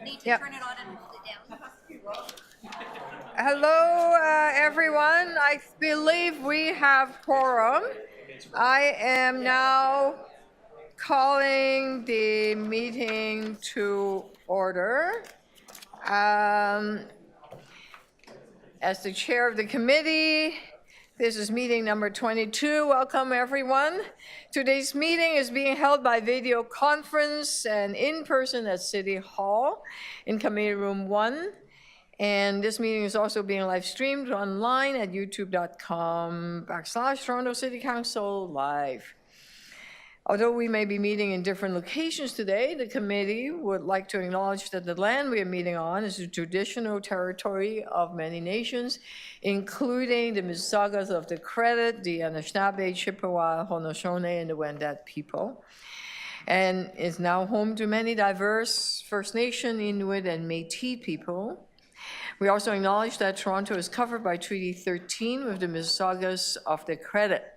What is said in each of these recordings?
Need to Yep. turn it on and hold it down. Hello, everyone. I believe we have quorum. I am now calling the meeting to order. As the chair of the committee, this is meeting number 22. Welcome, everyone. Today's meeting is being held by video conference and in person at City Hall in Committee Room 1. And this meeting is also being live streamed online at youtube.com/Toronto City Council Live. Although we may be meeting in different locations today, the committee would like to acknowledge that the land we are meeting on is the traditional territory of many nations, including the Mississaugas of the Credit, the Anishinaabe, Chippewa, Haudenosaunee, and the Wendat people, and is now home to many diverse First Nation, Inuit, and Métis people. We also acknowledge that Toronto is covered by Treaty 13 with the Mississaugas of the Credit.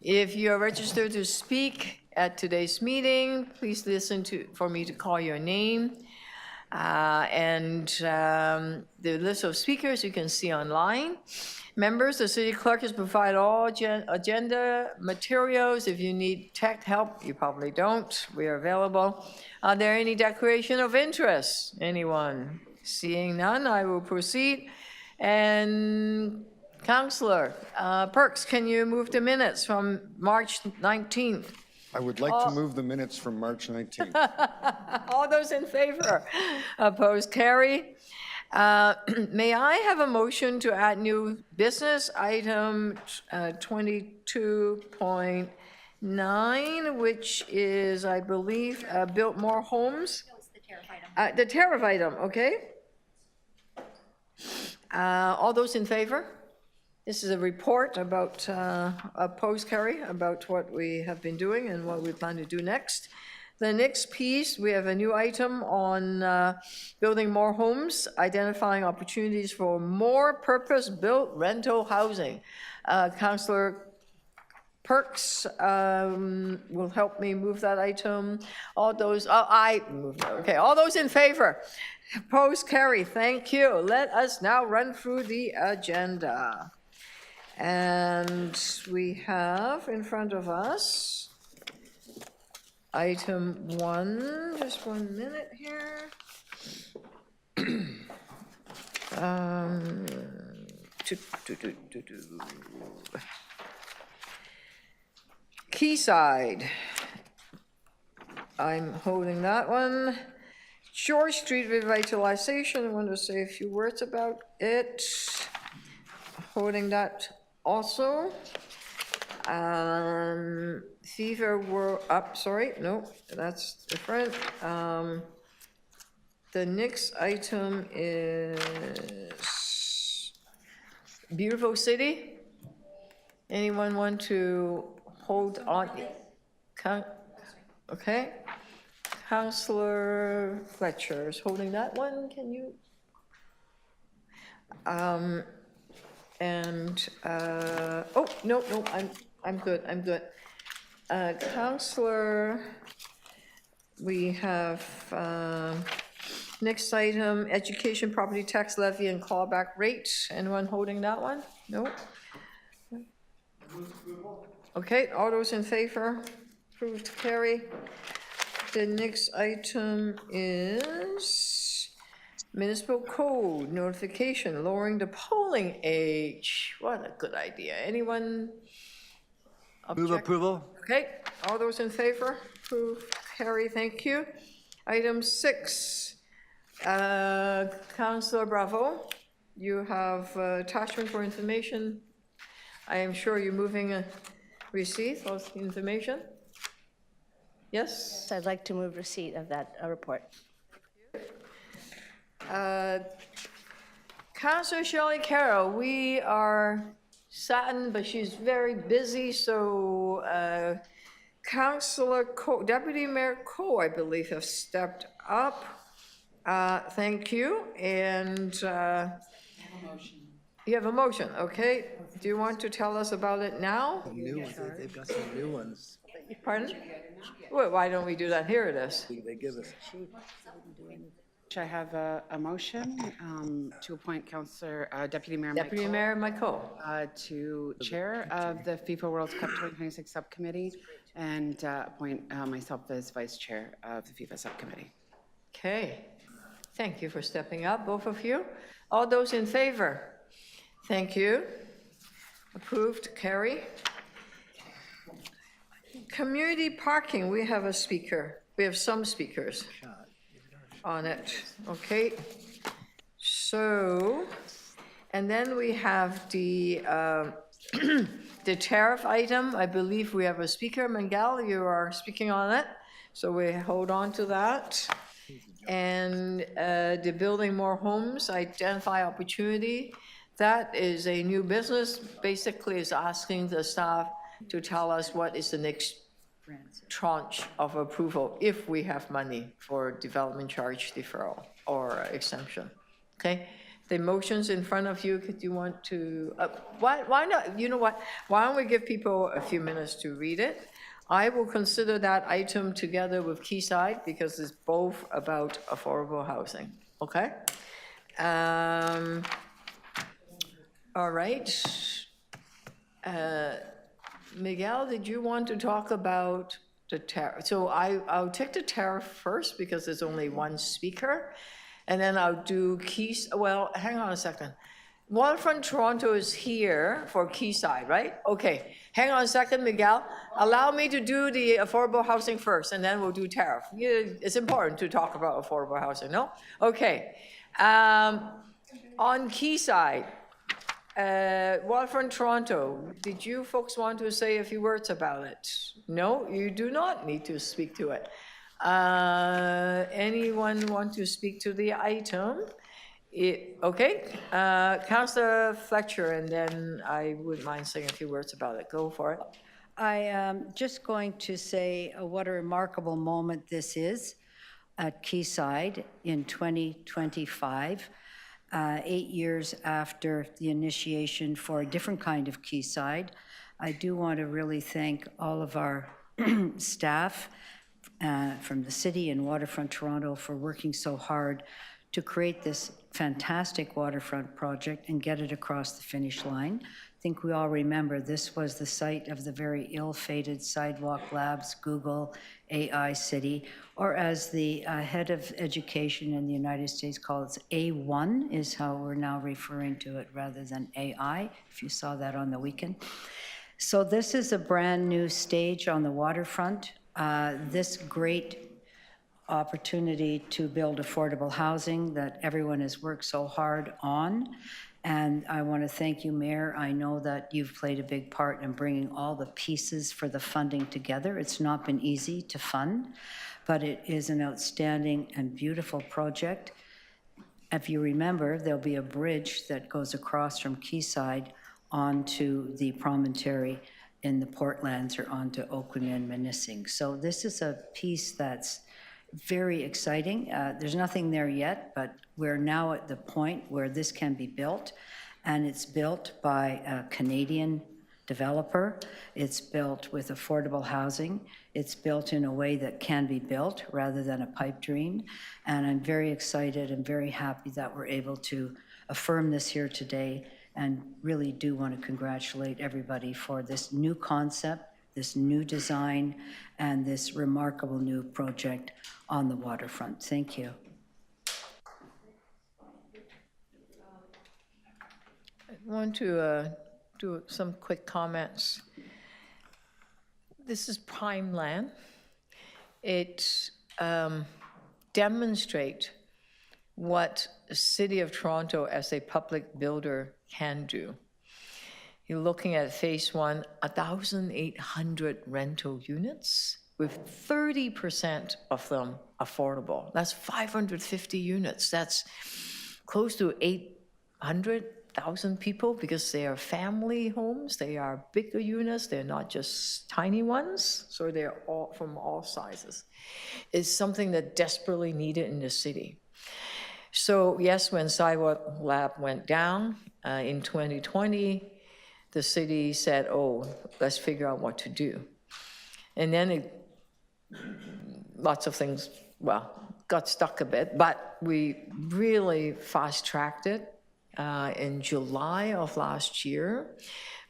If you are registered to speak at today's meeting, please listen for me to call your name. The list of speakers you can see online. Members, the city clerk has provided all agenda materials. If you need tech help, you probably don't. We are available. Are there any declaration of interest? Anyone? Seeing none, I will proceed. And Councillor Perks, can you move the minutes from March 19th? I would like to move the minutes from March 19th. All those in favor? Opposed? Carry. May I have a motion to add new business item 22.9, which is, I believe, build more homes? No, it's the tariff item. The tariff item, okay. All those in favor? This is a report about, Carrie, about what we have been doing and what we plan to do next. The next piece, we have a new item on building more homes, identifying opportunities for more purpose-built rental housing. Councillor Perks will help me move that item. All those, I moved it, okay. All those in favor? Opposed, carry, thank you. Let us now run through the agenda. And we have in front of us item 1, just 1 minute here. Quayside. I'm holding that one. George Street Revitalization, I want to say a few words about it. Holding that also. FIFA were up, sorry, no, that's different. The next item is Beautiful City. Anyone want to hold on? Okay. Councillor Fletcher is holding that one, can you? Oh, no, I'm good. Councillor, we have, next item, education property tax levy and clawback rate. Anyone holding that one? No? Okay, all those in favor? Approved to carry. The next item is Municipal Code notification, lowering the polling age. What a good idea. Anyone object? Move approval. Okay, all those in favor? Approve, carry, thank you. Item 6, Councillor Bravo, you have attachment for information. I am sure you're moving a receipt of information. Yes? I'd like to move receipt of that report. Councillor Shirley Carroll, we are saddened, but she's very busy, so Councillor Coe, Deputy Mayor Coe, I believe, have stepped up. Thank you, and you have a motion, okay. Do you want to tell us about it now? New ones. They've got some new ones. Pardon? Well, why don't we do that? Here it is. I have a motion to appoint Councillor Deputy Mayor Deputy Michael Mayor Michael. to Chair of the FIFA World Cup 2026 Subcommittee and appoint myself as Vice Chair of the FIFA Subcommittee. Okay. Thank you for stepping up, both of you. All those in favor? Thank you. Approved, carry. Community parking, we have a speaker. We have some speakers on it, okay? So, and then we have the the tariff item. I believe we have a speaker. Miguel, you are speaking on it, so we hold on to that. And the building more homes, identify opportunity. That is a new business, basically is asking the staff to tell us what is the next tranche of approval if we have money for development charge deferral or exemption. Okay, the motions in front of you, could you want to, why not, you know what, why don't we give people a few minutes to read it? I will consider that item together with Quayside because it's both about affordable housing, okay? All right. Miguel, did you want to talk about the tariff? So I'll take the tariff first because there's only one speaker, and then I'll do well, hang on a second. Waterfront Toronto is here for Quayside, right? Okay, hang on a second, Miguel. Allow me to do the affordable housing first, and then we'll do tariff. It's important to talk about affordable housing, no? Okay. On Quayside, Waterfront Toronto, did you folks want to say a few words about it? No, you do not need to speak to it. Anyone want to speak to the item? Okay, Councillor Fletcher, and then I wouldn't mind saying a few words about it. Go for it. I am just going to say what a remarkable moment this is at Quayside in 2025, 8 years after the initiation for a different kind of Quayside. I do want to really thank all of our staff from the city and Waterfront Toronto for working so hard to create this fantastic waterfront project and get it across the finish line. I think we all remember this was the site of the very ill-fated Sidewalk Labs, Google, AI City, or as the head of education in the United States calls it, A1 is how we're now referring to it rather than AI, if you saw that on the weekend. So this is a brand new stage on the waterfront. This great opportunity to build affordable housing that everyone has worked so hard on. And I want to thank you, Mayor. I know that you've played a big part in bringing all the pieces for the funding together. It's not been easy to fund, but it is an outstanding and beautiful project. If you remember, there'll be a bridge that goes across from Quayside onto the promontory in the Portlands or onto Oakland and Municipal. So this is a piece that's very exciting. There's nothing there yet, but we're now at the point where this can be built, and it's built by a Canadian developer. It's built with affordable housing. It's built in a way that can be built rather than a pipe dream. And I'm very excited and very happy that we're able to affirm this here today, and really do want to congratulate everybody for this new concept, this new design, and this remarkable new project on the waterfront. Thank you. I want to do some quick comments. This is prime land. It demonstrates what the City of Toronto as a public builder can do. You're looking at phase one, 1,800 rental units with 30% of them affordable. That's 550 units. That's close to 800,000 people because they are family homes. They are bigger units. They're not just tiny ones. So they're all from all sizes. It's something that desperately needed in the city. So yes, when Sidewalk Lab went down in 2020, the city said, oh, let's figure out what to do. And then lots of things, well, got stuck a bit, but we really fast-tracked it. In July of last year,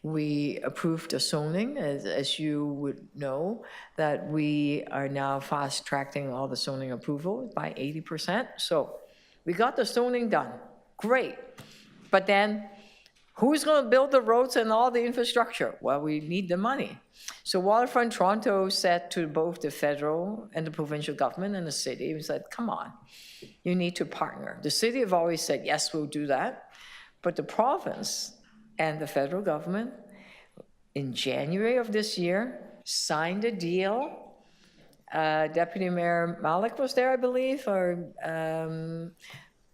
we approved the zoning, as you would know, that we are now fast-tracking all the zoning approval by 80%. So we got the zoning done, great. But then, who's going to build the roads and all the infrastructure? Well, we need the money. So Waterfront Toronto said to both the federal and the provincial government and the city, we said, come on, you need to partner. The city have always said, yes, we'll do that. But the province and the federal government, in January of this year, signed a deal. Deputy Mayor Malik was there, I believe, or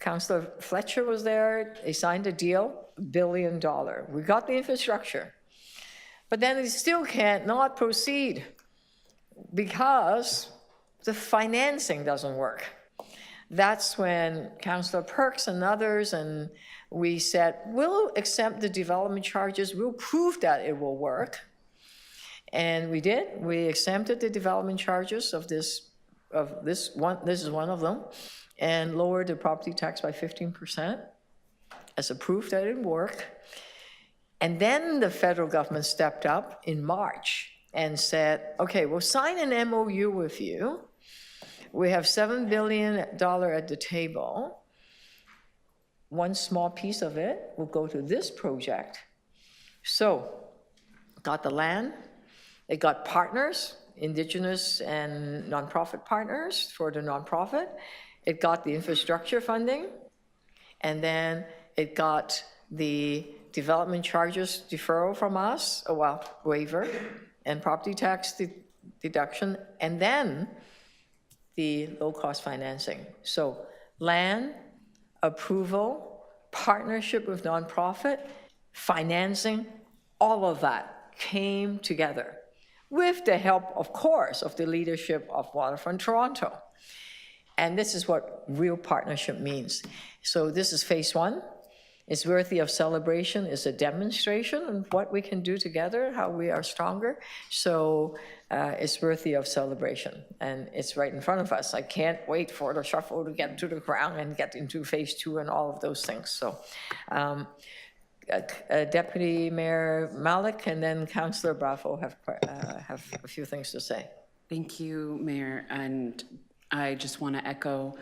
Councillor Fletcher was there. They signed a deal, $1 billion. We got the infrastructure. But then they still can't not proceed because the financing doesn't work. That's when Councillor Perks and others, and we said, we'll accept the development charges, we'll prove that it will work. And we did. We accepted the development charges of this one, this is one of them, and lowered the property tax by 15% as a proof that it would work. And then the federal government stepped up in March and said, okay, we'll sign an MOU with you. We have $7 billion at the table. One small piece of it will go to this project. So, got the land, it got partners, Indigenous and nonprofit partners for the nonprofit. It got the infrastructure funding, and then it got the development charges deferral from us, waiver, and property tax deduction, and then the low-cost financing. So land, approval, partnership with nonprofit, financing, all of that came together with the help, of course, of the leadership of Waterfront Toronto. And this is what real partnership means. So this is phase one. It's worthy of celebration. It's a demonstration of what we can do together, how we are stronger. So it's worthy of celebration. And it's right in front of us. I can't wait for the shuffle to get to the ground and get into phase two and all of those things. So Deputy Mayor Malik and then Councillor Bravo have a few things to say. Thank you, Mayor. And I just want to echo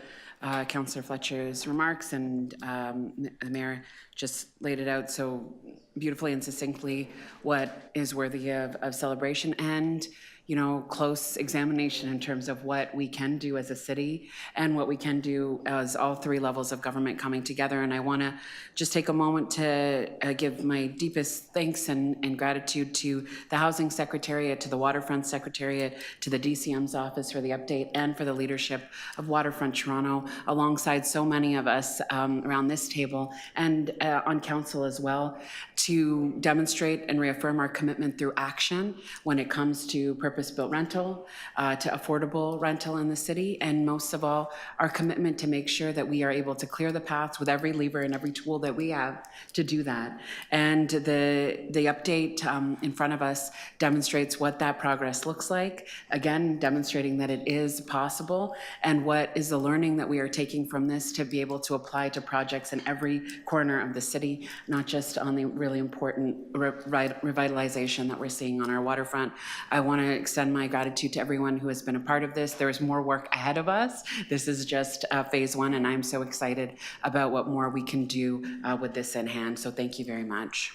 Councillor Fletcher's remarks, and the Mayor just laid it out so beautifully and succinctly what is worthy of celebration and, you know, close examination in terms of what we can do as a city and what we can do as all three levels of government coming together. And I want to just take a moment to give my deepest thanks and gratitude to the Housing Secretariat, to the Waterfront Secretariat, to the DCM's office for the update, and for the leadership of Waterfront Toronto, alongside so many of us around this table and on council as well, to demonstrate and reaffirm our commitment through action when it comes to purpose-built rental, to affordable rental in the city, and most of all, our commitment to make sure that we are able to clear the paths with every lever and every tool that we have to do that. And the update in front of us demonstrates what that progress looks like, again, demonstrating that it is possible, and what is the learning that we are taking from this to be able to apply to projects in every corner of the city, not just on the really important revitalization that we're seeing on our waterfront. I want to extend my gratitude to everyone who has been a part of this. There is more work ahead of us. This is just phase one, and I'm so excited about what more we can do with this in hand. So thank you very much.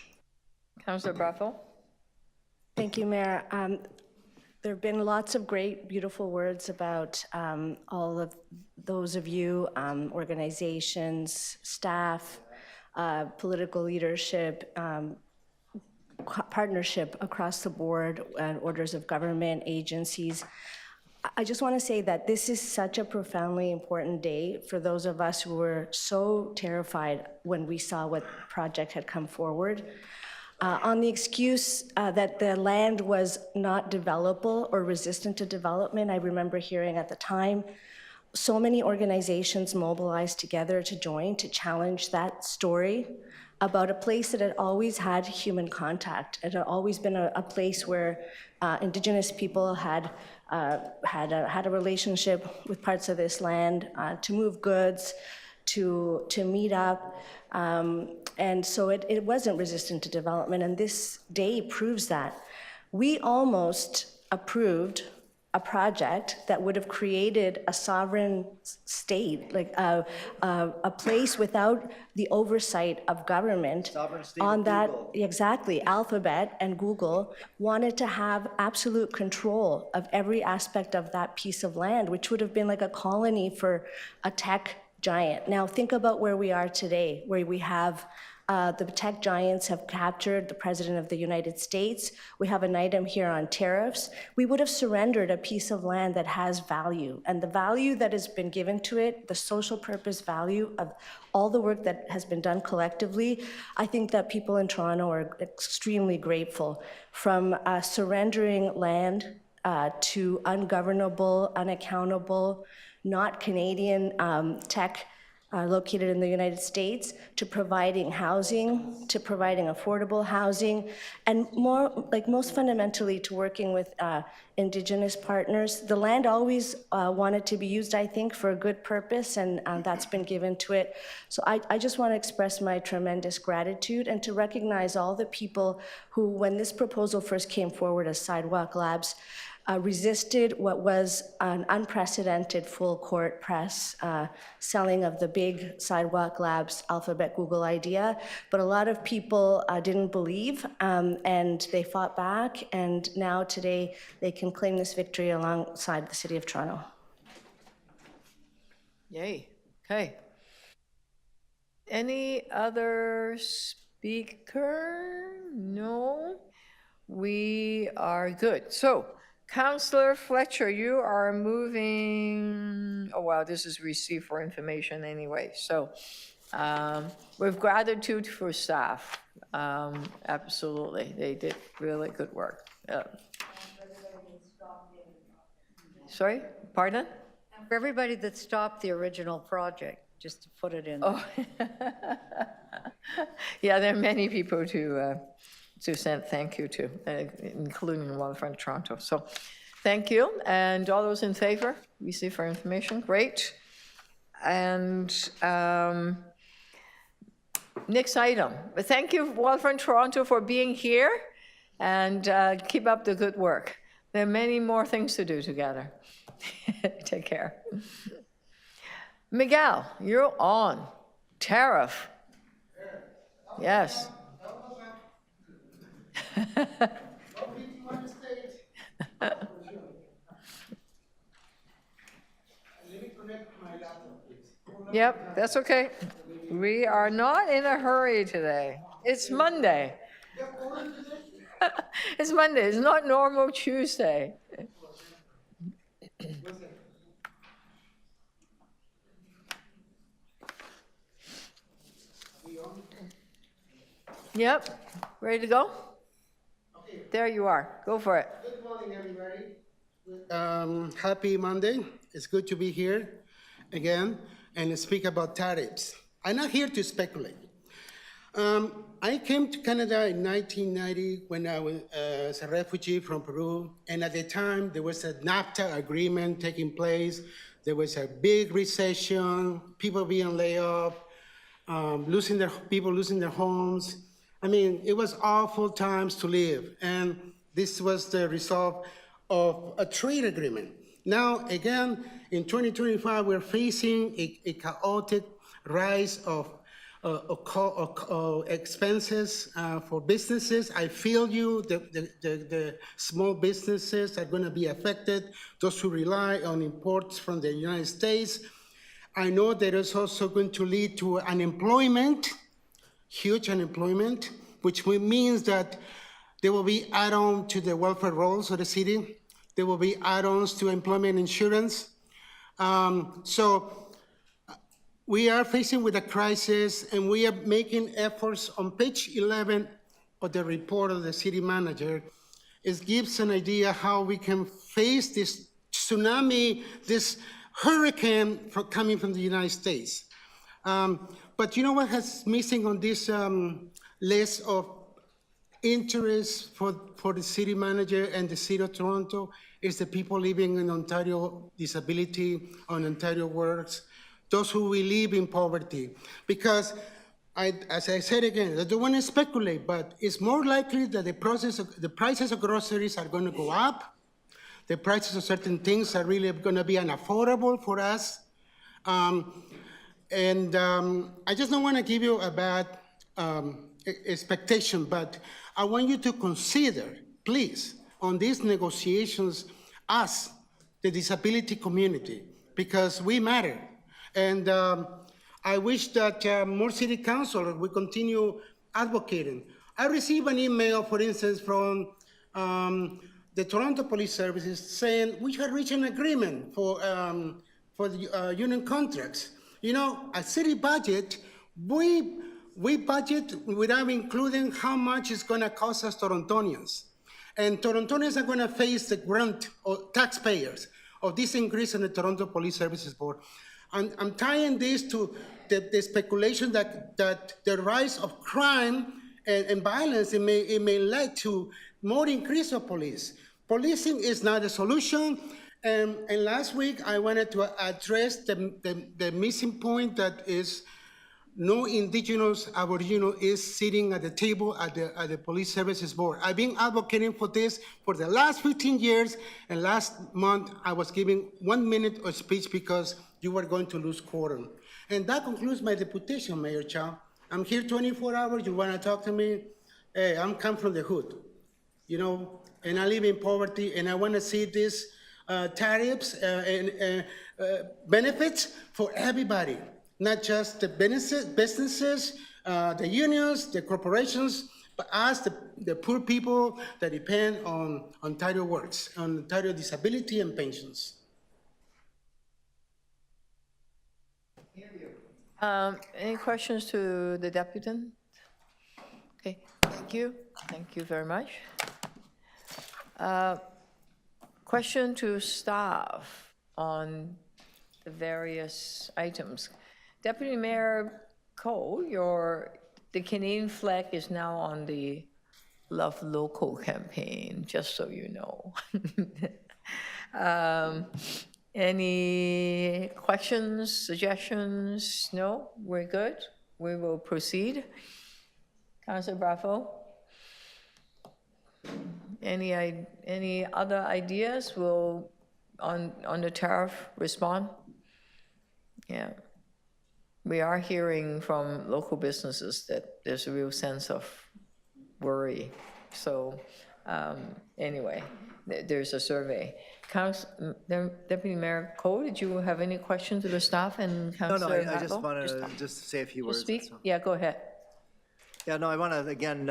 Councillor Bravo. Thank you, Mayor. There have been lots of great, beautiful words about all of those of you, organizations, staff, political leadership, partnership across the board, and orders of government, agencies. I just want to say that this is such a profoundly important day for those of us who were so terrified when we saw what project had come forward. On the excuse that the land was not developable or resistant to development, I remember hearing at the time so many organizations mobilized together to join to challenge that story. about a place that had always had human contact. It had always been a place where Indigenous people had a relationship with parts of this land to move goods, to meet up. And so it wasn't resistant to development, and this day proves that. We almost approved a project that would have created a sovereign state, like a place without the oversight of government. Sovereign state on of that, Google. exactly. Alphabet and Google wanted to have absolute control of every aspect of that piece of land, which would have been like a colony for a tech giant. Now think about where we are today, where we have the tech giants have captured the President of the United States. We have an item here on tariffs. We would have surrendered a piece of land that has value, and the value that has been given to it, the social purpose value of all the work that has been done collectively, I think that people in Toronto are extremely grateful. From surrendering land to ungovernable, unaccountable, not Canadian tech located in the United States, to providing housing, to providing affordable housing, and most fundamentally to working with Indigenous partners. The land always wanted to be used, I think, for a good purpose, and that's been given to it. So I just want to express my tremendous gratitude and to recognize all the people who, when this proposal first came forward as Sidewalk Labs, resisted what was an unprecedented full court press selling of the big Sidewalk Labs Alphabet Google idea. But a lot of people didn't believe, and they fought back, and now today they can claim this victory alongside the City of Toronto. Yay, okay. Any other speaker? No? We are good. So, Councillor Fletcher, you are moving, oh wow, this is received for information anyway. So with gratitude for staff, absolutely. They did really good work. Sorry, pardon? For everybody that stopped the original project, just to put it in. Oh, yeah, there are many people to send thank you to, including Waterfront Toronto. So thank you. And all those in favor, receive for information, great. And next item. But thank you, Waterfront Toronto, for being here, and keep up the good work. There are many more things to do together. Take care. Miguel, you're on. Tariff. Yes. Yep, that's okay. We are not in a hurry today. It's Monday. It's Monday. It's not normal Tuesday. Yep, ready to go? There you are. Go for it. Good morning, everybody. Happy Monday. It's good to be here again and speak about tariffs. I'm not here to speculate. I came to Canada in 1990 when I was as a refugee from Peru, and at the time there was a NAFTA agreement taking place. There was a big recession, people being laid off, people losing their homes. I mean, it was awful times to live, and this was the result of a trade agreement. Now, again, in 2025, we're facing a chaotic rise of expenses for businesses. I feel you, the small businesses are going to be affected, those who rely on imports from the United States. I know that it's also going to lead to unemployment, huge unemployment, which means that there will be add-on to the welfare rolls of the city. There will be add-ons to employment insurance. So we are facing with a crisis, and we are making efforts. On page 11 of the report of the city manager, it gives an idea how we can face this tsunami, this hurricane coming from the United States. But you know what has missing on this list of interest for the city manager and the city of Toronto is the people living in Ontario disability, on Ontario works, those who will live in poverty. Because as I said again, I don't want to speculate, but it's more likely that the prices of groceries are going to go up. The prices of certain things are really going to be unaffordable for us. I just don't want to give you a bad expectation, but I want you to consider, please, on these negotiations, us, the disability community, because we matter. And I wish that more city council will continue advocating. I received an email, for instance, from the Toronto Police Services saying we had reached an agreement for the union contracts. You know, a city budget, we budget without including how much it's going to cost us Torontonians. And Torontonians are going to face the brunt of taxpayers of this increase in the Toronto Police Services Board. I'm tying this to the speculation that the rise of crime and violence, it may lead to more increase of police. Policing is not a solution. And last week, I wanted to address the missing point that is no Indigenous Aboriginal is sitting at the table at the Police Services Board. I've been advocating for this for the last 15 years, and last month I was giving 1 minute of speech because you were going to lose quorum. And that concludes my deputation, Mayor Chow. I'm here 24 hours, you wanna talk to me? Hey, I'm come from the hood, you know, and I live in poverty, and I wanna see these tariffs and benefits for everybody. Not just the businesses, the unions, the corporations, but us, the poor people that depend on Ontario works, on Ontario disability and pensions. Any questions to the deputant? Okay, thank you. Thank you very much. Question to staff on the various items. Deputy Mayor Cole, the Canadian flag is now on the Love Local campaign, just so you know. Any questions, suggestions? No, we're good. We will proceed. Councilor Bravo? Any other ideas? Will on the tariff respond? Yeah. We are hearing from local businesses that there's a real sense of worry. So anyway, there's a survey. Deputy Mayor Cole, did you have any questions to the staff and Councilor No, I just wanted to just say a few words. Speak? Yeah, go ahead. Yeah, no, I want to, again,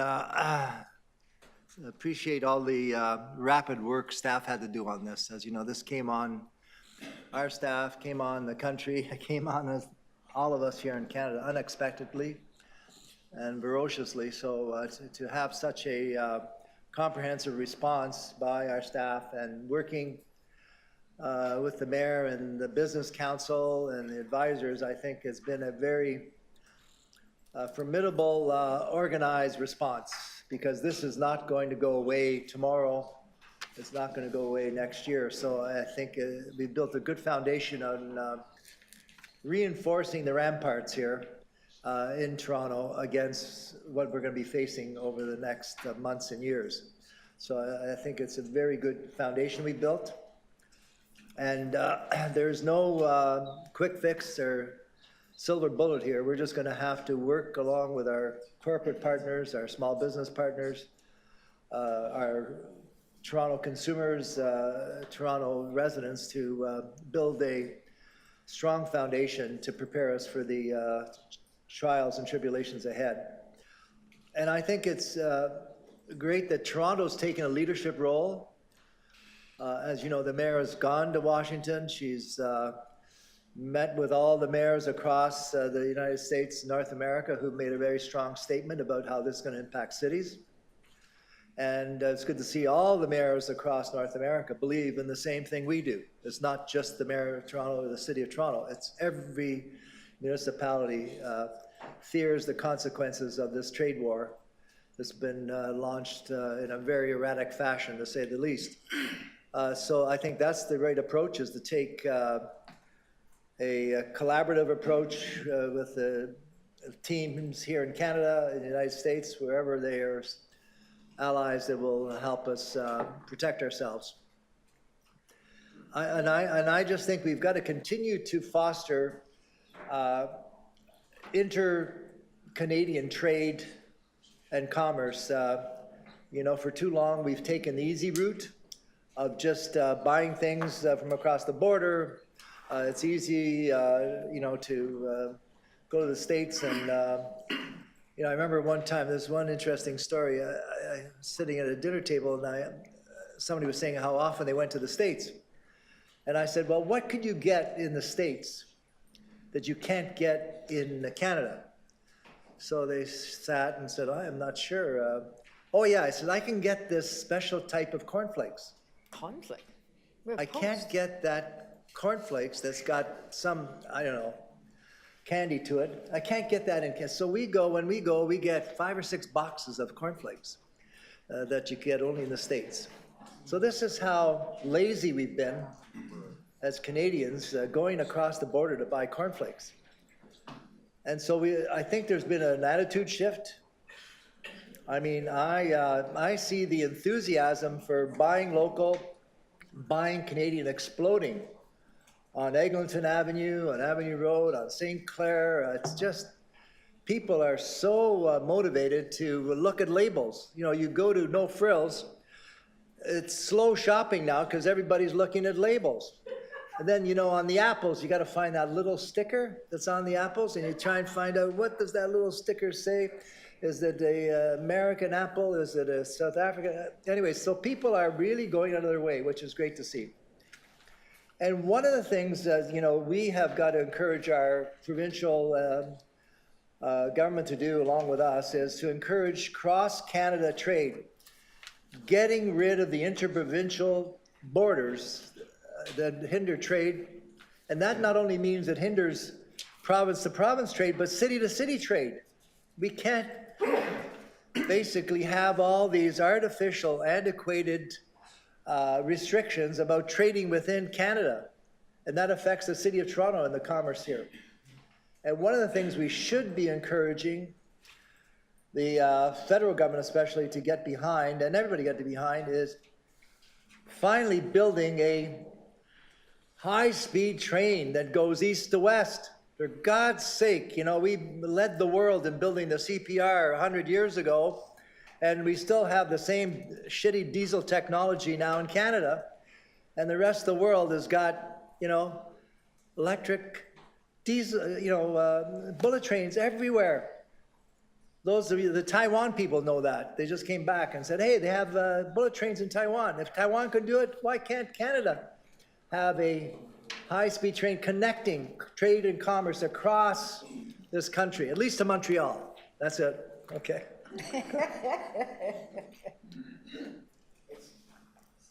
appreciate all the rapid work staff had to do on this. As you know, this came on, our staff came on the country, came on as all of us here in Canada unexpectedly and ferociously. So to have such a comprehensive response by our staff and working with the mayor and the business council and the advisors, I think has been a very formidable organized response, because this is not going to go away tomorrow. It's not going to go away next year. So I think we built a good foundation on reinforcing the ramparts here in Toronto against what we're going to be facing over the next months and years. So I think it's a very good foundation we built. And there's no quick fix or silver bullet here. We're just going to have to work along with our corporate partners, our small business partners, our Toronto consumers, Toronto residents to build a strong foundation to prepare us for the trials and tribulations ahead. And I think it's great that Toronto's taken a leadership role. As you know, the mayor has gone to Washington. She's met with all the mayors across the United States, North America, who've made a very strong statement about how this is going to impact cities. And it's good to see all the mayors across North America believe in the same thing we do. It's not just the mayor of Toronto or the city of Toronto. It's every municipality fears the consequences of this trade war that's been launched in a very erratic fashion, to say the least. So I think that's the right approach, is to take a collaborative approach with the teams here in Canada, in the United States, wherever they are allies that will help us protect ourselves. I just think we've got to continue to foster inter-Canadian trade and commerce. You know, for too long, we've taken the easy route of just buying things from across the border. It's easy, you know, to go to the States and, you know, I remember one time, there's one interesting story. I was sitting at a dinner table and somebody was saying how often they went to the States. And I said, well, what could you get in the States that you can't get in Canada? So they sat and said, I am not sure. Oh yeah, I said, I can get this special type of cornflakes. Conflict. I can't get that cornflakes that's got some, I don't know, candy to it. I can't get that in Canada. So when we go, we get 5 or 6 boxes of cornflakes that you get only in the States. So this is how lazy we've been as Canadians going across the border to buy cornflakes. And so I think there's been an attitude shift. I mean, I see the enthusiasm for buying local, buying Canadian exploding on Eglinton Avenue, on Avenue Road, on St. Clair. It's just, people are so motivated to look at labels. You know, you go to No Frills, it's slow shopping now because everybody's looking at labels. And then, you know, on the apples, you got to find that little sticker that's on the apples, and you try and find out, what does that little sticker say? Is it a American apple? Is it a South African? Anyway, so people are really going out of their way, which is great to see. And one of the things that, you know, we have got to encourage our provincial government to do along with us is to encourage cross-Canada trade, getting rid of the interprovincial borders that hinder trade. And that not only means it hinders province-to-province trade, but city-to-city trade. We can't basically have all these artificial, antiquated restrictions about trading within Canada. And that affects the City of Toronto and the commerce here. And one of the things we should be encouraging the federal government especially to get behind, and everybody get behind, is finally building a high-speed train that goes east to west. For God's sake, you know, we led the world in building the CPR 100 years ago, and we still have the same shitty diesel technology now in Canada, and the rest of the world has got, you know, electric diesel, you know, bullet trains everywhere. Those of you, the Taiwan people know that. They just came back and said, hey, they have bullet trains in Taiwan. If Taiwan could do it, why can't Canada have a high-speed train connecting trade and commerce across this country, at least to Montreal? That's it. Okay.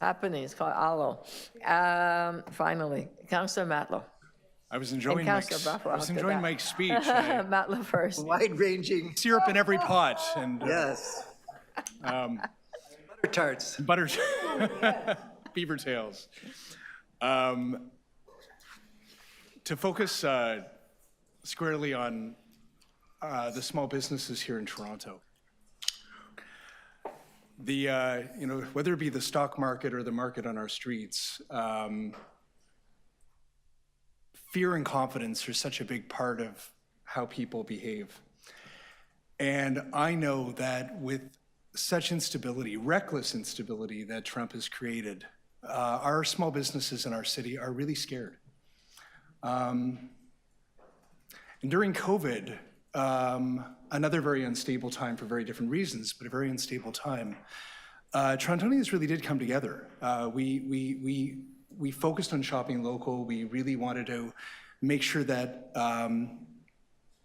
Happening, it's called Paulo. Finally, Councillor Matlow. I was enjoying Councillor Buffalo. Mike's speech. Matlow first. Wide-ranging. Syrup in every pot and Yes. Butter tarts. butter, beaver tails. To focus squarely on the small businesses here in Toronto. The, you know, whether it be the stock market or the market on our streets, fear and confidence are such a big part of how people behave. And I know that with such instability, reckless instability that Trump has created, our small businesses in our city are really scared. And during COVID, another very unstable time for very different reasons, but a very unstable time, Torontonians really did come together. We focused on shopping local. We really wanted to make sure that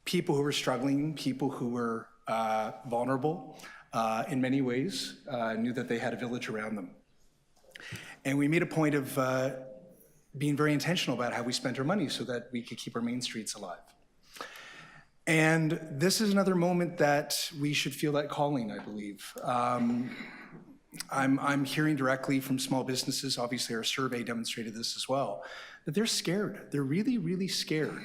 people who were struggling, people who were vulnerable in many ways, knew that they had a village around them. And we made a point of being very intentional about how we spent our money so that we could keep our main streets alive. And this is another moment that we should feel that calling, I believe. I'm hearing directly from small businesses, obviously our survey demonstrated this as well, that they're scared. They're really, really scared.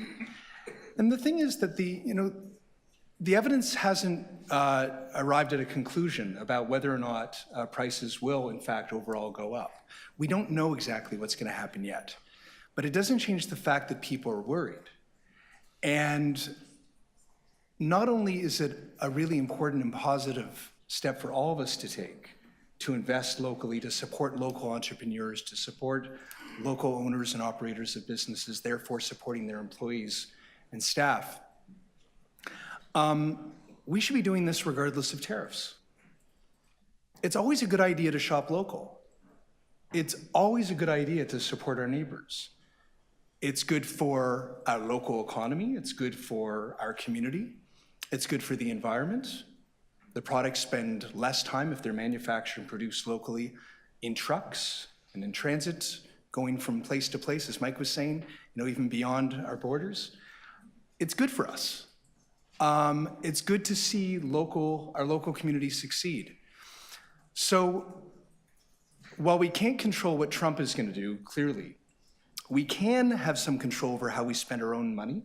And the thing is that the evidence hasn't arrived at a conclusion about whether or not prices will, in fact, overall go up. We don't know exactly what's going to happen yet. But it doesn't change the fact that people are worried. And not only is it a really important and positive step for all of us to take, to invest locally, to support local entrepreneurs, to support local owners and operators of businesses, therefore supporting their employees and staff, we should be doing this regardless of tariffs. It's always a good idea to shop local. It's always a good idea to support our neighbors. It's good for our local economy. It's good for our community. It's good for the environment. The products spend less time if they're manufactured and produced locally in trucks and in transit, going from place to place, as Mike was saying, even beyond our borders. It's good for us. It's good to see our local communities succeed. So while we can't control what Trump is going to do, clearly, we can have some control over how we spend our own money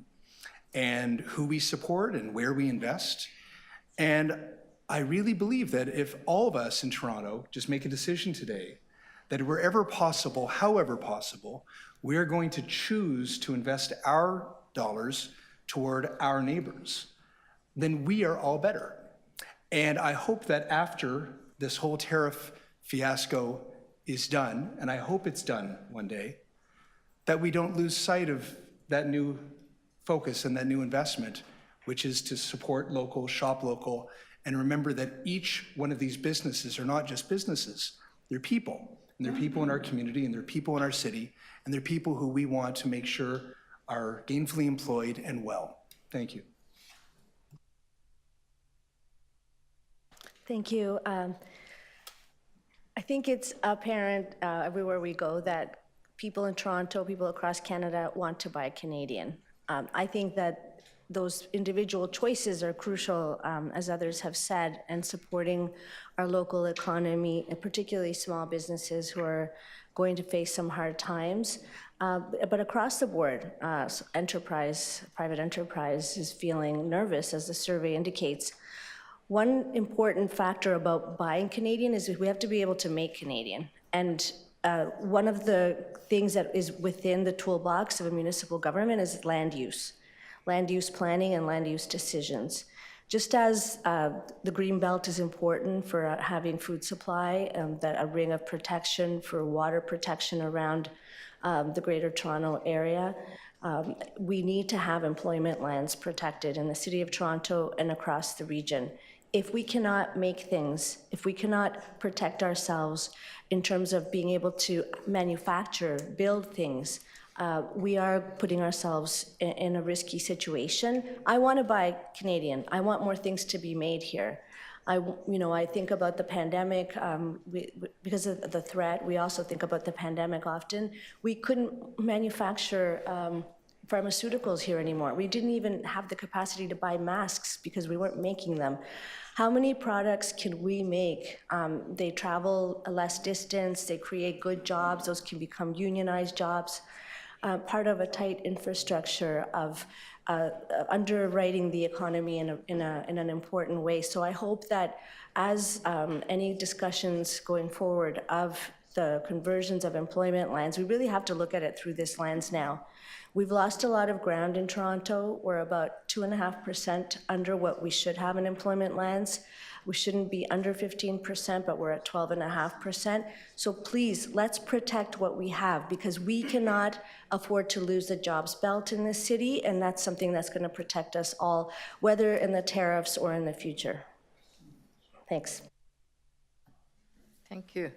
and who we support and where we invest. And I really believe that if all of us in Toronto just make a decision today that wherever possible, however possible, we are going to choose to invest our dollars toward our neighbors, then we are all better. And I hope that after this whole tariff fiasco is done, and I hope it's done one day, that we don't lose sight of that new focus and that new investment, which is to support local, shop local, and remember that each one of these businesses are not just businesses, they're people. And they're people in our community, and they're people in our city, and they're people who we want to make sure are gainfully employed and well. Thank you. Thank you. I think it's apparent everywhere we go that people in Toronto, people across Canada want to buy Canadian. I think that those individual choices are crucial, as others have said, and supporting our local economy, and particularly small businesses who are going to face some hard times. But across the board, private enterprise is feeling nervous, as the survey indicates. One important factor about buying Canadian is we have to be able to make Canadian. And one of the things that is within the toolbox of a municipal government is land use planning and land use decisions. Just as the green belt is important for having food supply, that a ring of protection for water protection around the Greater Toronto area, we need to have employment lands protected in the City of Toronto and across the region. If we cannot make things, if we cannot protect ourselves in terms of being able to manufacture, build things, we are putting ourselves in a risky situation. I want to buy Canadian. I want more things to be made here. I think about the pandemic, because of the threat, we also think about the pandemic often. We couldn't manufacture pharmaceuticals here anymore. We didn't even have the capacity to buy masks because we weren't making them. How many products can we make? They travel a less distance, they create good jobs, those can become unionized jobs. Part of a tight infrastructure of underwriting the economy in an important way. So I hope that as any discussions going forward of the conversions of employment lands, we really have to look at it through this lens now. We've lost a lot of ground in Toronto. We're about 2.5% under what we should have in employment lands. We shouldn't be under 15%, but we're at 12.5%. So please, let's protect what we have, because we cannot afford to lose the jobs belt in this city, and that's something that's going to protect us all, whether in the tariffs or in the future. Thanks. Thank you.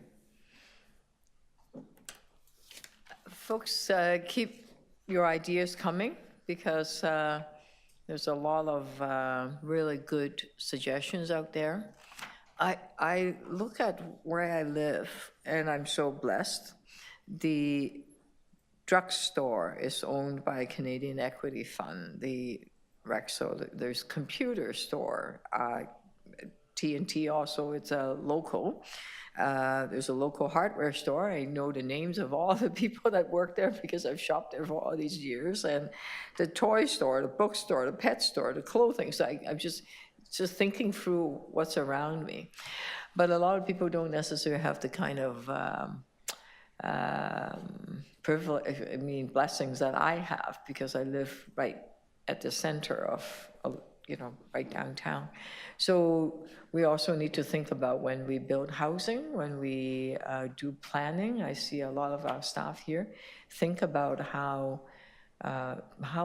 Folks, keep your ideas coming, because there's a lot of really good suggestions out there. I look at where I live, and I'm so blessed. The drugstore is owned by a Canadian equity fund. The Rexo. There's computer store. T&T also, it's a local. There's a local hardware store. I know the names of all the people that work there because I've shopped there for all these years. And the toy store, the bookstore, the pet store, the clothing. So I'm just thinking through what's around me. But a lot of people don't necessarily have the kind of privilege, blessings that I have because I live right at the center of, right downtown. So we also need to think about when we build housing, when we do planning. I see a lot of our staff here think about how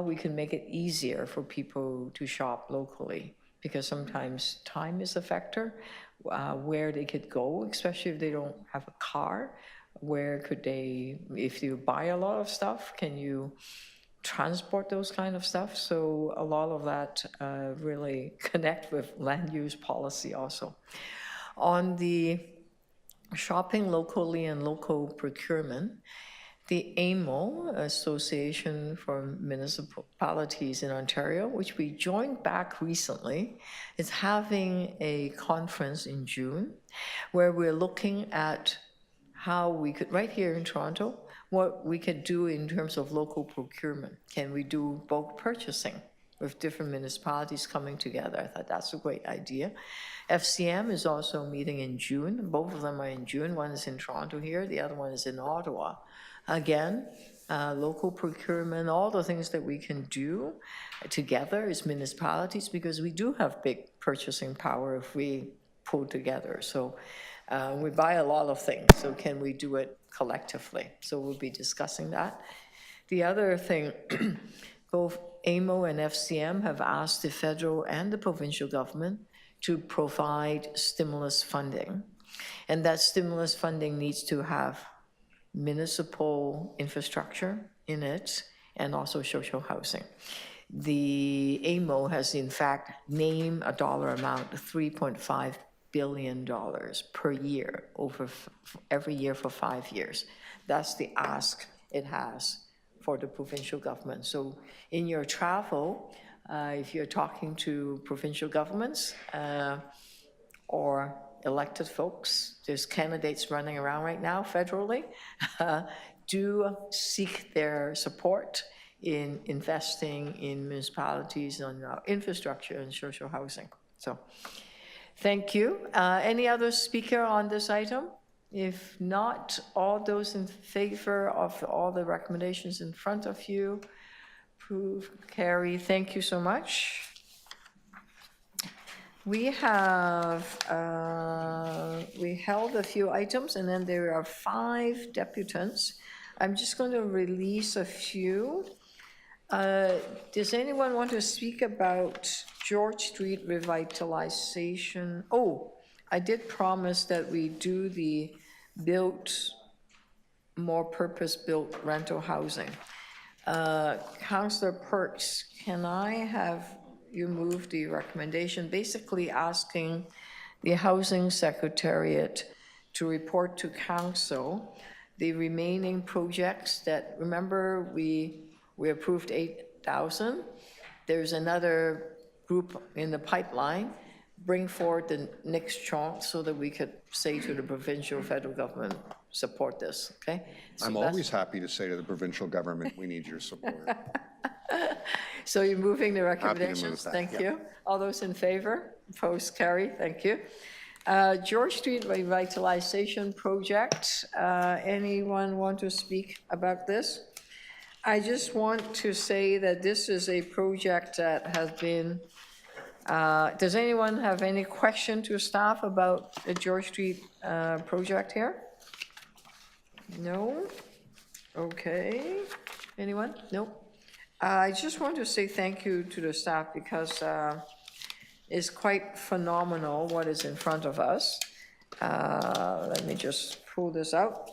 we can make it easier for people to shop locally, because sometimes time is a factor, where they could go, especially if they don't have a car. Where could they, if you buy a lot of stuff, can you transport those kind of stuff? So a lot of that really connect with land use policy also. On the shopping locally and local procurement, the AMO, Association for Municipalities in Ontario, which we joined back recently, is having a conference in June where we're looking at how we could, right here in Toronto, what we could do in terms of local procurement. Can we do bulk purchasing with different municipalities coming together? I thought that's a great idea. FCM is also meeting in June. Both of them are in June. One is in Toronto here, the other one is in Ottawa. Again, local procurement, all the things that we can do together as municipalities, because we do have big purchasing power if we pull together. So we buy a lot of things, so can we do it collectively? So we'll be discussing that. The other thing, both AMO and FCM have asked the federal and the provincial government to provide stimulus funding. And that stimulus funding needs to have municipal infrastructure in it and also social housing. The AMO has in fact named a dollar amount of $3.5 billion per year over every year for 5 years. That's the ask it has for the provincial government. So in your travel, if you're talking to provincial governments or elected folks, there's candidates running around right now federally, do seek their support in investing in municipalities on infrastructure and social housing. So thank you. Any other speaker on this item? If not, all those in favor of all the recommendations in front of you, approve, carry. Thank you so much. We have, we held a few items and then there are 5 deputants. I'm just going to release a few. Does anyone want to speak about George Street revitalization? Oh, I did promise that we do the more purpose-built rental housing. Councillor Perks, can I have you move the recommendation, basically asking the Housing Secretariat to report to Council the remaining projects that, remember, we approved 8,000. There's another group in the pipeline. Bring forward the next chunk so that we could say to the provincial, federal government, support this, okay? So I'm always happy to say to the provincial government, we need your support. So you're moving the Happy to move recommendations? that, Thank yeah. you. All those in favor? Opposed, carry. Thank you. George Street Revitalization Project. Anyone want to speak about this? I just want to say that this is a project that has been, does anyone have any question to staff about the George Street project here? No? Okay. Anyone? No? I just want to say thank you to the staff because it's quite phenomenal what is in front of us. Let me just pull this out.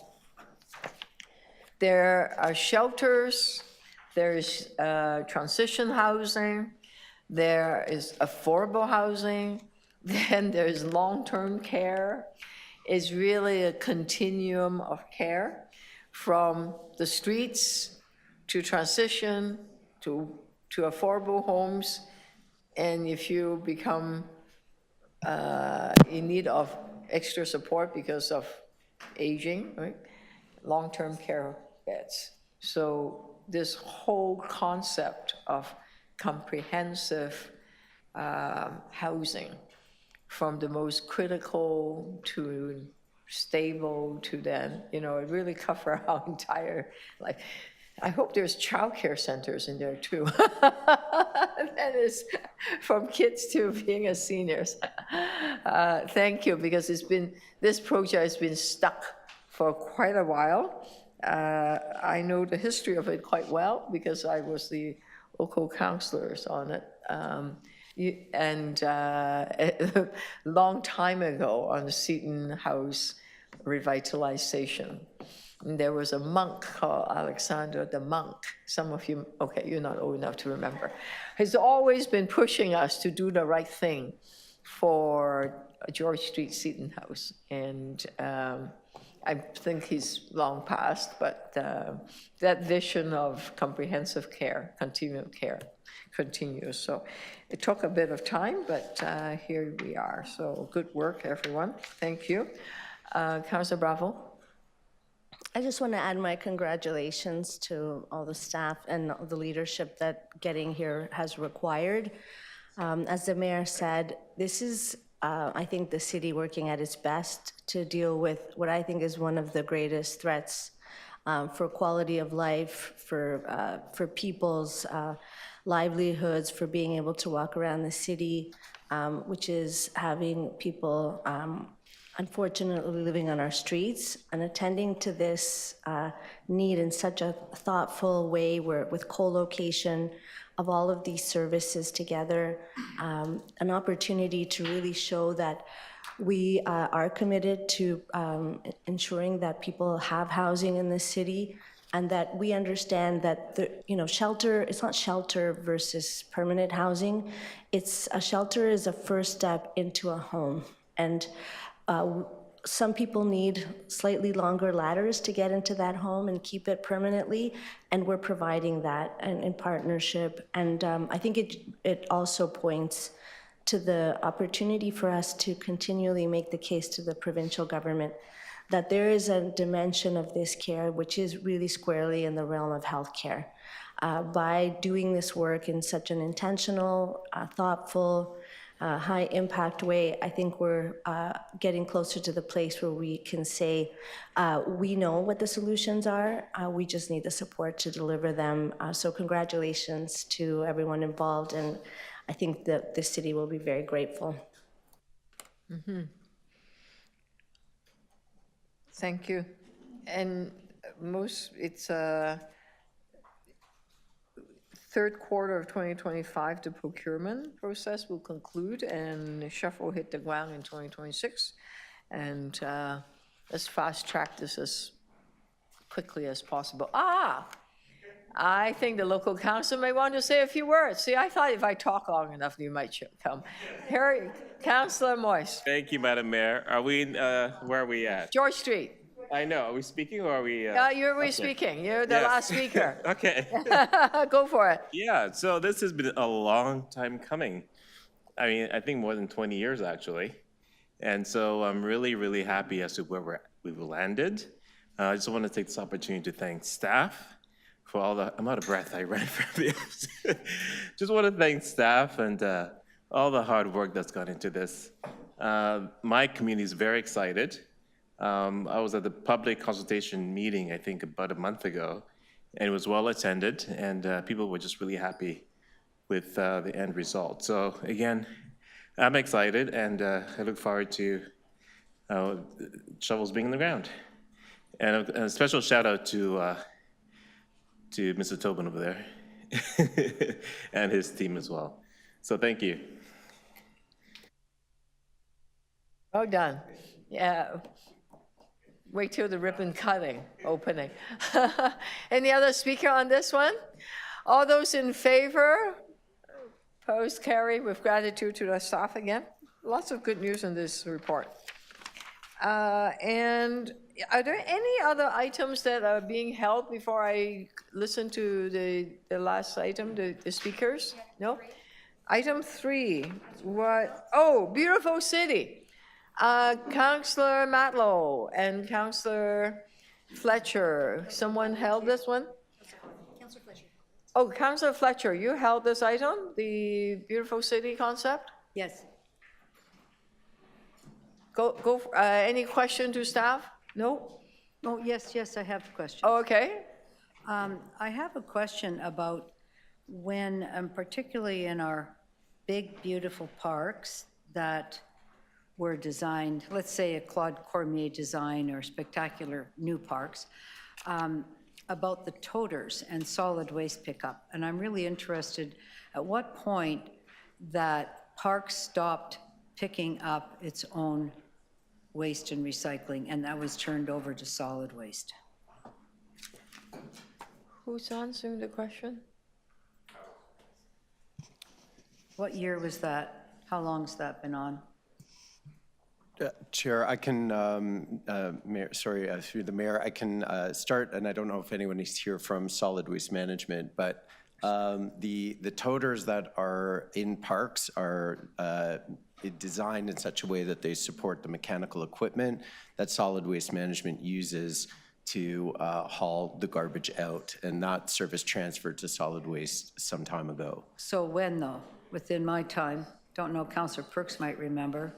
There are shelters, there's transition housing, there is affordable housing, then there's long-term care. It's really a continuum of care from the streets to transition to affordable homes And if you become in need of extra support because of aging, right? Long-term care beds. So this whole concept of comprehensive housing, from the most critical to stable to then, it really cover our entire, like, I hope there's childcare centers in there too. That is from kids to being a seniors. Thank you, because this project has been stuck for quite a while. I know the history of it quite well because I was the local councillors on it. And a long time ago on the Seton House Revitalization. And there was a monk called Alexander the Monk. Some of you, okay, you're not old enough to remember. He's always been pushing us to do the right thing for George Street Seton House. And I think he's long past, but that vision of comprehensive care, continual care, continues. So it took a bit of time, but here we are. So good work, everyone. Thank you. Councilor Bravo. I just want to add my congratulations to all the staff and the leadership that getting here has required. As the mayor said, this is, I think, the city working at its best to deal with what I think is one of the greatest threats for quality of life, for people's livelihoods, for being able to walk around the city, which is having people unfortunately living on our streets, and attending to this need in such a thoughtful way with co-location of all of these services together, an opportunity to really show that we are committed to ensuring that people have housing in the city, and that we understand that shelter, it's not shelter versus permanent housing. It's a shelter is a first step into a home. And some people need slightly longer ladders to get into that home and keep it permanently, and we're providing that in partnership. And I think it also points to the opportunity for us to continually make the case to the provincial government that there is a dimension of this care which is really squarely in the realm of healthcare. By doing this work in such an intentional, thoughtful, high-impact way, I think we're getting closer to the place where we can say, we know what the solutions are, we just need the support to deliver them. So congratulations to everyone involved, and I think that the city will be very grateful. Mm-hmm. Thank you. And it's third quarter of 2025, the procurement process will conclude, and Sheff will hit the ground in 2026. And let's fast track this as quickly as possible. I think the local council may want to say a few words. See, I thought if I talk long enough, you might come. Harry, Councillor Moyes. Thank you, Madam Mayor. Are we, where are we at? George Street. I know. Are we speaking or are we? You're speaking. You're the last speaker. Okay. Go for it. Yeah, so this has been a long time coming. I mean, I think more than 20 years, actually. And so I'm really, really happy as to where we've landed. I just want to take this opportunity to thank staff for all the, I'm out of breath, I ran from the just want to thank staff and all the hard work that's gone into this. My community is very excited. I was at the public consultation meeting, I think about a month ago, and it was well attended, and people were just really happy with the end result. So again, I'm excited, and I look forward to shovels being in the ground. And a special shout out to Mr. Tobin over there and his team as well. So thank you. Well done. Yeah. Wait till the ribbon cutting, opening. Any other speaker on this one? All those in favor? Opposed, carry with gratitude to the staff again. Lots of good news in this report. And are there any other items that are being held before I listen to the last item, the speakers? No? Item 3, beautiful city. Councillor Matlow and Councillor Fletcher, someone held this one? Councillor Fletcher. Oh, Councillor Fletcher, you held this item, the beautiful city concept? Yes. Any question to staff? No? Oh, yes, I have a question. Oh, okay. I have a question about when, particularly in our big, beautiful parks that were designed, let's say a Claude Cormier design or spectacular new parks, about the toters and solid waste pickup. And I'm really interested at what point that parks stopped picking up its own waste and recycling, and that was turned over to solid waste. Who's answering the question? What year was that? How long's that been on? Chair, I can, through the mayor, I can start, and I don't know if anyone is here from Solid Waste Management, but the toters that are in parks are designed in such a way that they support the mechanical equipment that Solid Waste Management uses to haul the garbage out, and that service transferred to solid waste some time ago. So when, though? Within my time? Don't know, Councillor Perks might remember.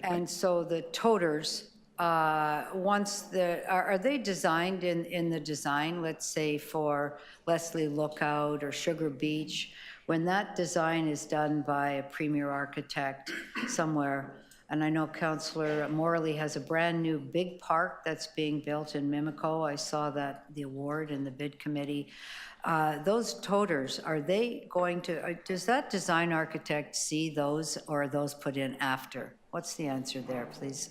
And so the toters, are they designed in the design, let's say for Leslie Lookout or Sugar Beach, when that design is done by a premier architect somewhere, and I know Councillor Morley has a brand new big park that's being built in Mimico. I saw that, the award in the bid committee. Those toters, are they going to, does that design architect see those, or are those put in after? What's the answer there, please?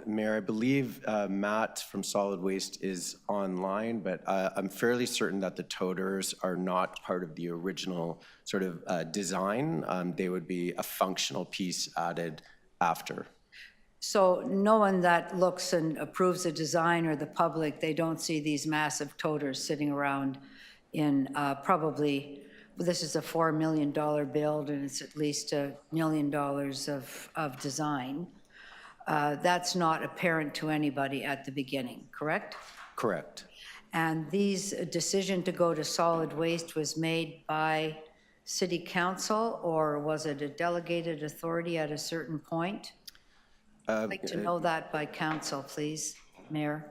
Mayor, I believe Matt from Solid Waste is online, but I'm fairly certain that the toters are not part of the original sort of design. They would be a functional piece added after. So no one that looks and approves a design, or the public, they don't see these massive toters sitting around in probably, well, this is a $4 million build, and it's at least $1 million of design. That's not apparent to anybody at the beginning, correct? Correct. And these decision to go to solid waste was made by City Council, or was it a delegated authority at a certain point? I'd like to know that by council, please, Mayor.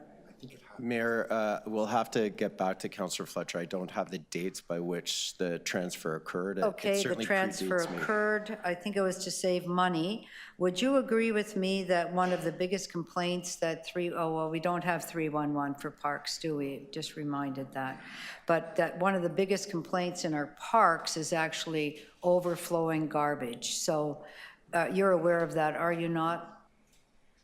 Mayor, we'll have to get back to Councillor Fletcher. I don't have the dates by which the transfer occurred. Okay, the transfer occurred. I think it was to save money. Would you agree with me that one of the biggest complaints that we don't have 311 for parks, do we? Just reminded that. But that one of the biggest complaints in our parks is actually overflowing garbage. So you're aware of that, are you not?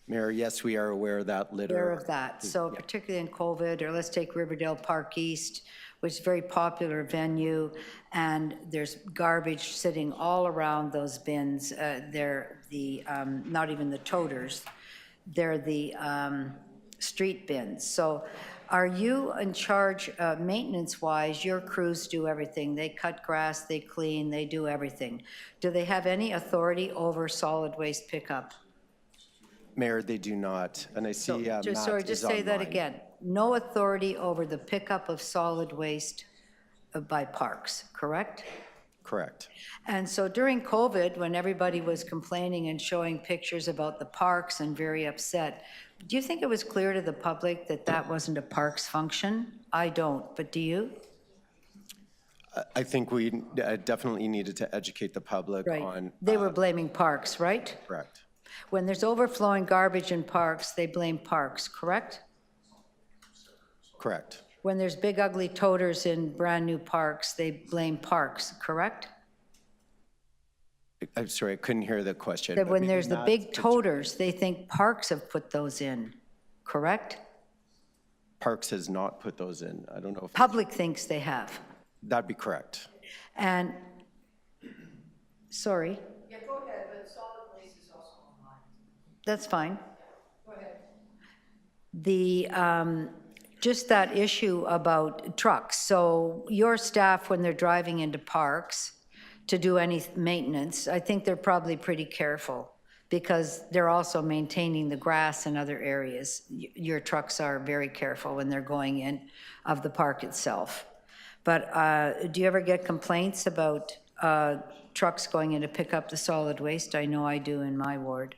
Mayor, yes, we are aware of that litter. Aware of that. So particularly in COVID, or let's take Riverdale Park East, which is a very popular venue, and there's garbage sitting all around those bins. They're the, not even the toters, they're the street bins. So are you in charge, maintenance-wise, your crews do everything. They cut grass, they clean, they do everything. Do they have any authority over solid waste pickup? Mayor, they do not, and I see Matt is Sorry, just say that online. again. No authority over the pickup of solid waste by parks, correct? Correct. And so during COVID, when everybody was complaining and showing pictures about the parks and very upset, do you think it was clear to the public that that wasn't a parks function? I don't, but do you? I think we definitely needed to educate the public Right. on. They were blaming parks, right? Correct. When there's overflowing garbage in parks, they blame parks, correct? Correct. When there's big ugly toters in brand new parks, they blame parks, correct? I'm sorry, I couldn't hear the question. That but when maybe there's the Matt big could- toters, they think parks have put those in, correct? Parks has not put those in. I don't know if. Public thinks they have. That'd be correct. And, sorry. Yeah, go ahead, but solid waste is also online. That's fine. Go ahead. The, just that issue about trucks. So your staff, when they're driving into parks to do any maintenance, I think they're probably pretty careful because they're also maintaining the grass in other areas. Your trucks are very careful when they're going in of the park itself. But do you ever get complaints about trucks going in to pick up the solid waste? I know I do in my ward.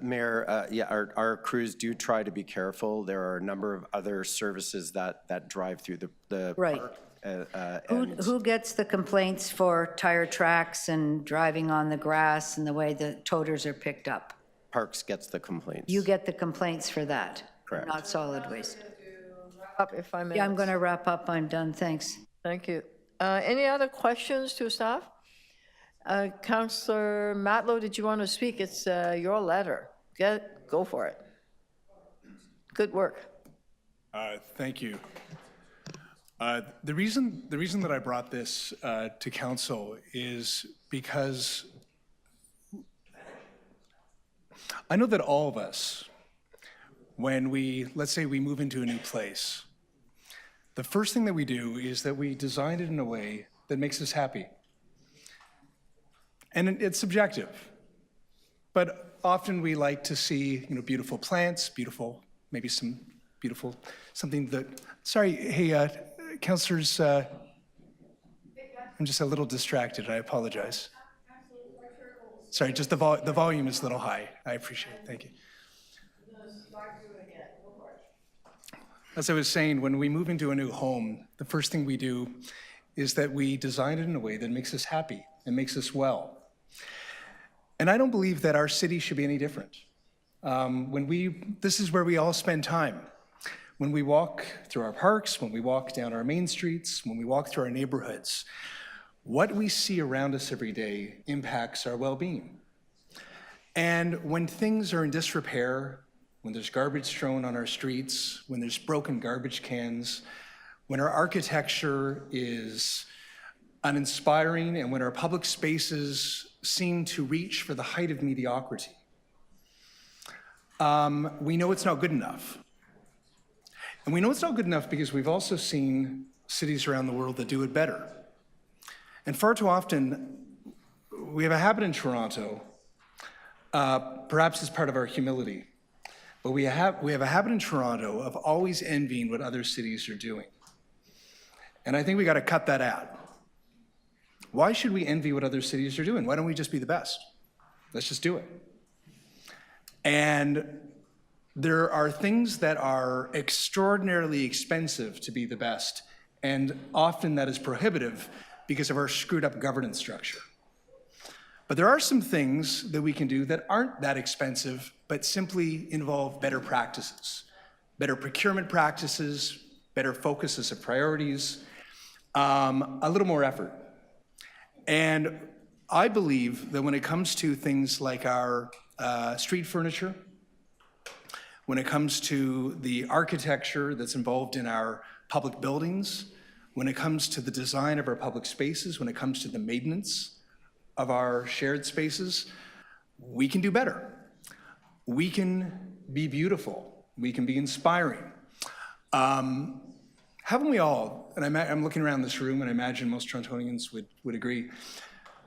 Mayor, yeah, our crews do try to be careful. There are a number of other services that drive through the Right. park. Who gets the complaints for tire tracks and driving on the grass and the way the toters are picked up? Parks gets the complaints. You get the complaints for that? Correct. Not solid waste? Up if I may. Yeah, I'm going to wrap up. I'm done. Thanks. Thank you. Any other questions to staff? Councillor Matlow, did you want to speak? It's your letter. Go for it. Good work. Thank you. The reason that I brought this to council is because I know that all of us, when let's say we move into a new place, the first thing that we do is that we design it in a way that makes us happy. And it's subjective, but often we like to see, beautiful plants, maybe some beautiful, something that, sorry, hey, councillors, I'm just a little distracted, I apologize. Sorry, just the volume is a little high. I appreciate it, thank you. As I was saying, when we move into a new home, the first thing we do is that we design it in a way that makes us happy and makes us well. And I don't believe that our city should be any different. This is where we all spend time. When we walk through our parks, when we walk down our main streets, when we walk through our neighborhoods, what we see around us every day impacts our well-being. And when things are in disrepair, when there's garbage thrown on our streets, when there's broken garbage cans, when our architecture is uninspiring, and when our public spaces seem to reach for the height of mediocrity, we know it's not good enough. And we know it's not good enough because we've also seen cities around the world that do it better. And far too often, we have a habit in Toronto, perhaps as part of our humility, but we have a habit in Toronto of always envying what other cities are doing. And I think we got to cut that out. Why should we envy what other cities are doing? Why don't we just be the best? Let's just do it. And there are things that are extraordinarily expensive to be the best, and often that is prohibitive because of our screwed up governance structure. But there are some things that we can do that aren't that expensive, but simply involve better practices, better procurement practices, better focuses of priorities, a little more effort. And I believe that when it comes to things like our street furniture, when it comes to the architecture that's involved in our public buildings, when it comes to the design of our public spaces, when it comes to the maintenance of our shared spaces, we can do better. We can be beautiful. We can be inspiring. Haven't we all, and I'm looking around this room and I imagine most Torontonians would agree,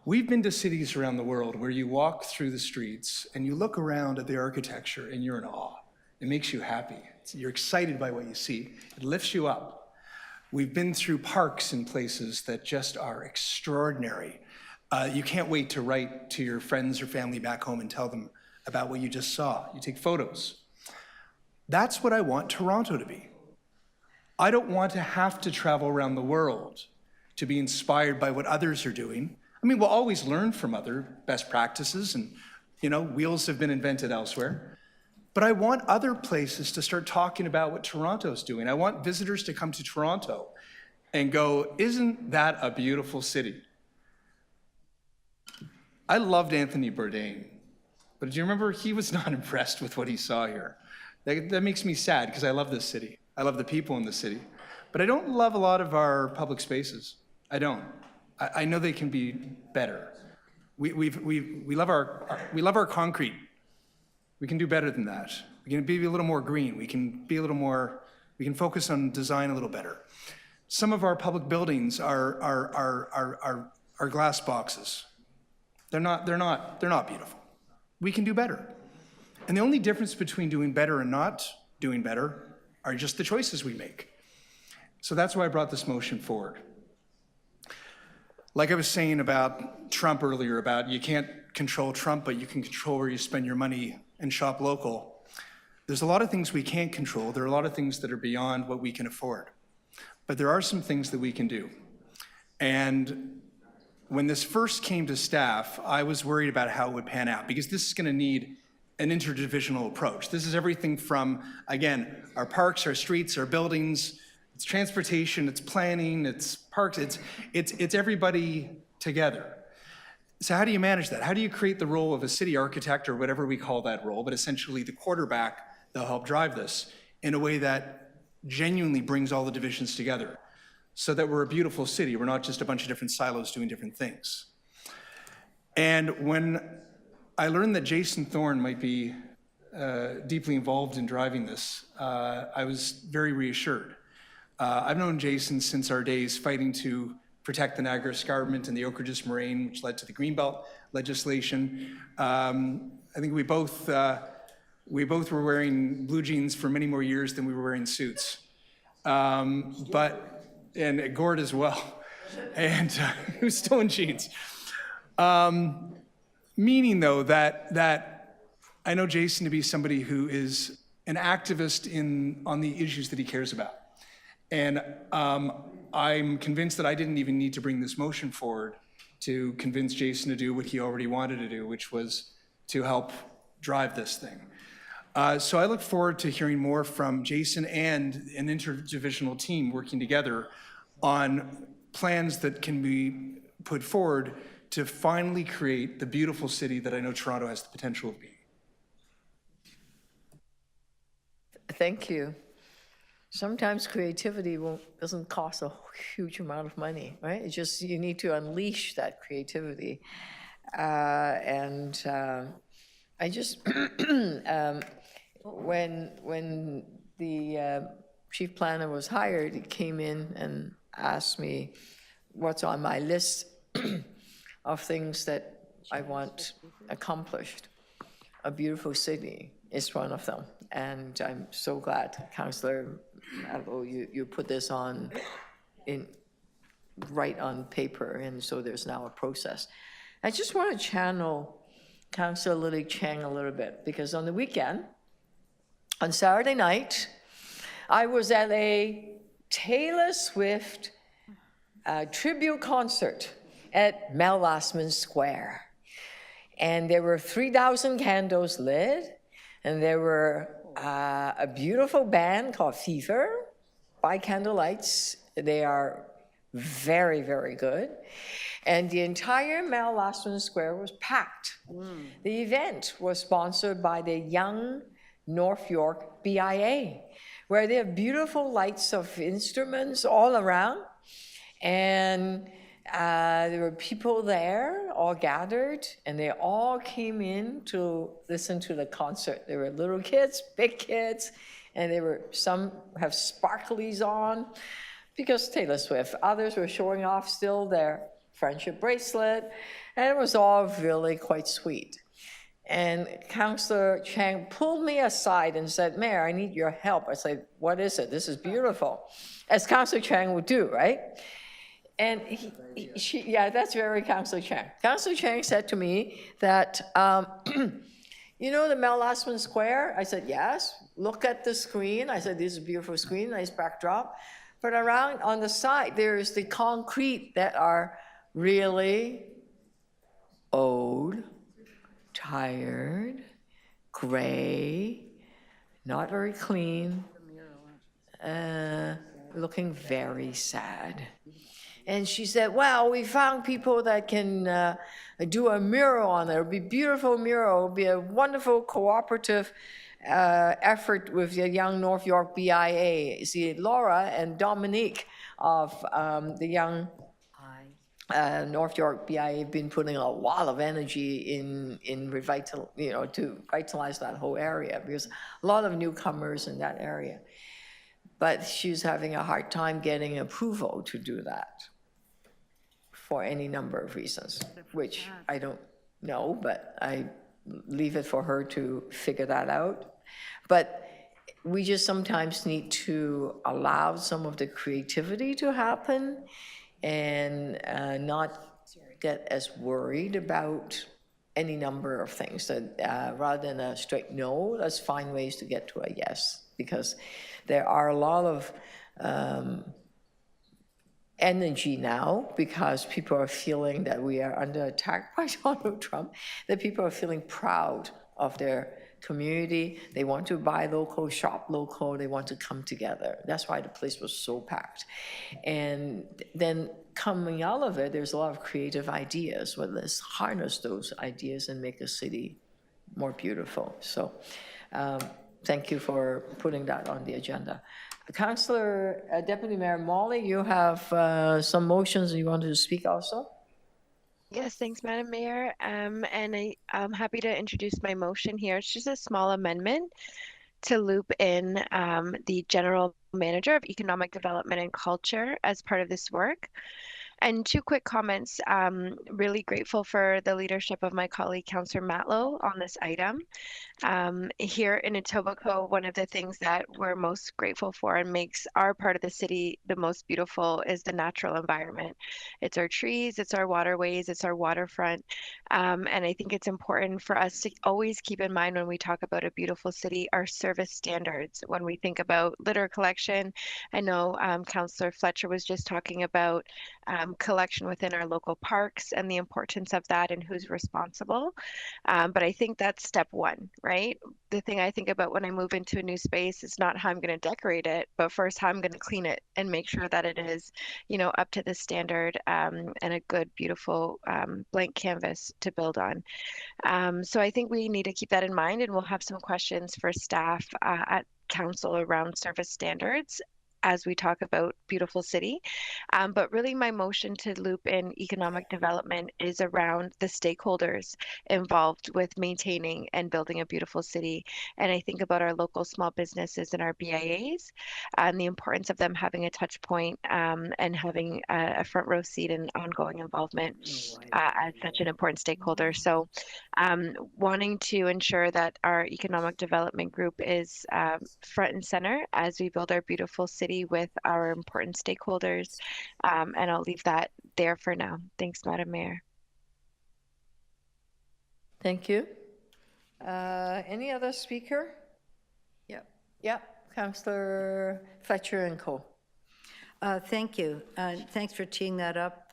we've been to cities around the world where you walk through the streets and you look around at the architecture and you're in awe. It makes you happy. You're excited by what you see. It lifts you up. We've been through parks in places that just are extraordinary. You can't wait to write to your friends or family back home and tell them about what you just saw. You take photos. That's what I want Toronto to be. I don't want to have to travel around the world to be inspired by what others are doing. I mean, we'll always learn from other best practices and, wheels have been invented elsewhere. But I want other places to start talking about what Toronto's doing. I want visitors to come to Toronto and go, isn't that a beautiful city? I loved Anthony Bourdain, but do you remember he was not impressed with what he saw here? That makes me sad because I love this city. I love the people in the city, but I don't love a lot of our public spaces. I don't. I know they can be better. We love our concrete. We can do better than that. We can be a little more green. We can We can focus on design a little better. Some of our public buildings are glass boxes. They're not beautiful. We can do better. And the only difference between doing better and not doing better are just the choices we make. So that's why I brought this motion forward. Like I was saying about Trump earlier, about you can't control Trump, but you can control where you spend your money and shop local. There's a lot of things we can't control. There are a lot of things that are beyond what we can afford. But there are some things that we can do. And when this first came to staff, I was worried about how it would pan out, because this is going to need an interdivisional approach. This is everything from, again, our parks, our streets, our buildings, it's transportation, it's planning, it's parks, it's everybody together. So how do you manage that? How do you create the role of a city architect, or whatever we call that role, but essentially the quarterback that'll help drive this in a way that genuinely brings all the divisions together, so that we're a beautiful city. We're not just a bunch of different silos doing different things. And when I learned that Jason Thorne might be deeply involved in driving this, I was very reassured. I've known Jason since our days fighting to protect the Niagara Escarpment and the Oak Ridges Moraine, which led to the Greenbelt legislation. I think we both were wearing blue jeans for many more years than we were wearing suits. And Gord as well, and he was still in jeans. Meaning, though, that I know Jason to be somebody who is an activist on the issues that he cares about. And I'm convinced that I didn't even need to bring this motion forward to convince Jason to do what he already wanted to do, which was to help drive this thing. So I look forward to hearing more from Jason and an interdivisional team working together on plans that can be put forward to finally create the beautiful city that I know Toronto has the potential of being. Thank you. Sometimes creativity doesn't cost a huge amount of money, right? It's just you need to unleash that creativity. I just, when the chief planner was hired, he came in and asked me what's on my list of things that I want accomplished. A beautiful city is one of them. And I'm so glad, Councillor, you put this right on paper, and so there's now a process. I just want to channel Councillor Lily Cheng a little bit, because on the weekend, on Saturday night, I was at a Taylor Swift tribute concert at Mel Lastman Square. And there were 3,000 candles lit, and there were a beautiful band called FIFA by candlelights. They are very, very good. And the entire Mel Lastman Square was packed. The event was sponsored by the Young North York BIA, where they have beautiful lights of instruments all around. And there were people there, all gathered, and they all came in to listen to the concert. There were little kids, big kids, and some have sparklies on because Taylor Swift. Others were showing off still their friendship bracelet, and it was all really quite sweet. And Councillor Chang pulled me aside and said, Mayor, I need your help. I said, what is it? This is beautiful. As Councillor Chang would do, right? And yeah, that's very Councillor Chang. Councillor Chang said to me that, you know the Mel Lastman Square? I said, yes. Look at the screen. I said, this is a beautiful screen, nice backdrop. But around on the side, there's the concrete that are really old, tired, gray, not very clean, looking very sad. And she said, well, we found people that can do a mural on it. It'll be a beautiful mural. It'll be a wonderful cooperative effort with the Young North York BIA. See, Laura and Dominique of the Young North York BIA have been putting a lot of energy in to revitalize that whole area, because a lot of newcomers in that area. but she's having a hard time getting approval to do that for any number of reasons, which I don't know, but I leave it for her to figure that out. But we just sometimes need to allow some of the creativity to happen and not get as worried about any number of things. That rather than a straight no, let's find ways to get to a yes, because there are a lot of energy now, because people are feeling that we are under attack by Donald Trump, that people are feeling proud of their community. They want to buy local, shop local, they want to come together. That's why the place was so packed. And then coming out of it, there's a lot of creative ideas. Well, let's harness those ideas and make a city more beautiful. So thank you for putting that on the agenda. Councillor, Deputy Mayor Molly, you have some motions you wanted to speak also? Yes, thanks, Madam Mayor. And I'm happy to introduce my motion here. It's just a small amendment to loop in the General Manager of Economic Development and Culture as part of this work. And two quick comments. Really grateful for the leadership of my colleague, Councillor Matlow, on this item. Here in Etobicoke, one of the things that we're most grateful for and makes our part of the city the most beautiful is the natural environment. It's our trees, it's our waterways, it's our waterfront. And I think it's important for us to always keep in mind when we talk about a beautiful city, our service standards. When we think about litter collection, I know Councillor Fletcher was just talking about collection within our local parks and the importance of that and who's responsible. But I think that's step one, right? The thing I think about when I move into a new space is not how I'm going to decorate it, but first how I'm going to clean it and make sure that it is, you know, up to the standard and a good, beautiful blank canvas to build on. So I think we need to keep that in mind, and we'll have some questions for staff at council around service standards as we talk about beautiful city. But really my motion to loop in economic development is around the stakeholders involved with maintaining and building a beautiful city. And I think about our local small businesses and our BIAs and the importance of them having a touch point and having a front row seat and ongoing involvement as such an important stakeholder. So wanting to ensure that our economic development group is front and center as we build our beautiful city with our important stakeholders. And I'll leave that there for now. Thanks, Madam Mayor. Thank you. Any other speaker? Yeah, Councillor Fletcher and Co. Thank you. Thanks for teeing that up,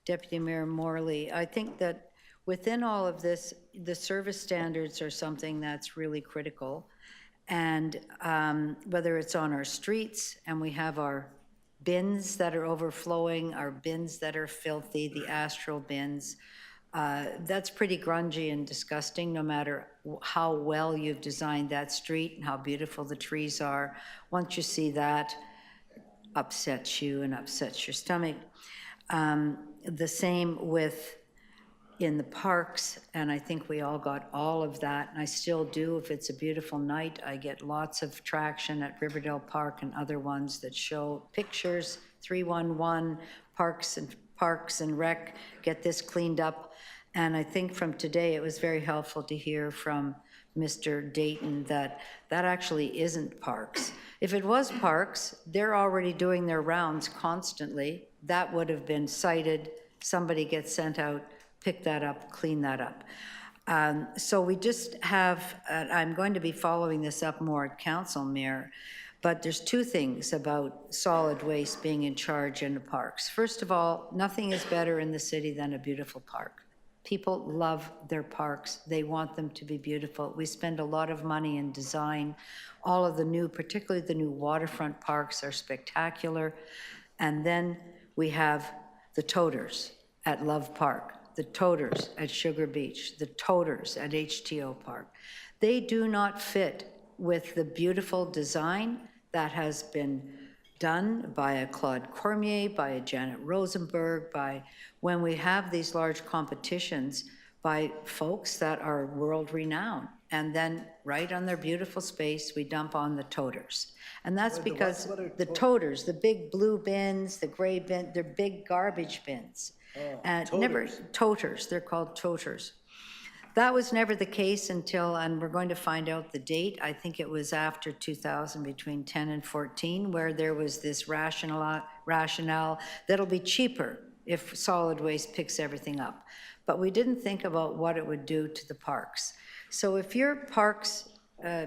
Deputy Mayor Morley. I think that within all of this, the service standards are something that's really critical. And whether it's on our streets and we have our bins that are overflowing, our bins that are filthy, the astral bins, that's pretty grungy and disgusting no matter how well you've designed that street and how beautiful the trees are. Once you see that, upsets you and upsets your stomach. The same with in the parks, and I think we all got all of that, and I still do. If it's a beautiful night, I get lots of traction at Riverdale Park and other ones that show pictures, 311, Parks and Rec, get this cleaned up. And I think from today, it was very helpful to hear from Mr. Dayton that that actually isn't parks. If it was parks, they're already doing their rounds constantly. That would have been cited, somebody gets sent out, pick that up, clean that up. So we just have, I'm going to be following this up more at council, Mayor, but there's two things about solid waste being in charge in the parks. First of all, nothing is better in the city than a beautiful park. People love their parks. They want them to be beautiful. We spend a lot of money in design. All of the new, particularly the new waterfront parks are spectacular. And then we have the toters at Love Park, the toters at Sugar Beach, the toters at HTO Park. They do not fit with the beautiful design that has been done by a Claude Cormier, by a Janet Rosenberg, by when we have these large competitions by folks that are world renowned. and then right on their beautiful space, we dump on the toters. And that's What are the because what are the toters, the big blue bins, the gray bin, they're big garbage bins. And never, toters, they're called toters. That was never the case until, and we're going to find out the date, I think it was after 2000, between 10 and 14, where there was this rationale that'll be cheaper if solid waste picks everything up. But we didn't think about what it would do to the parks. So if you're parks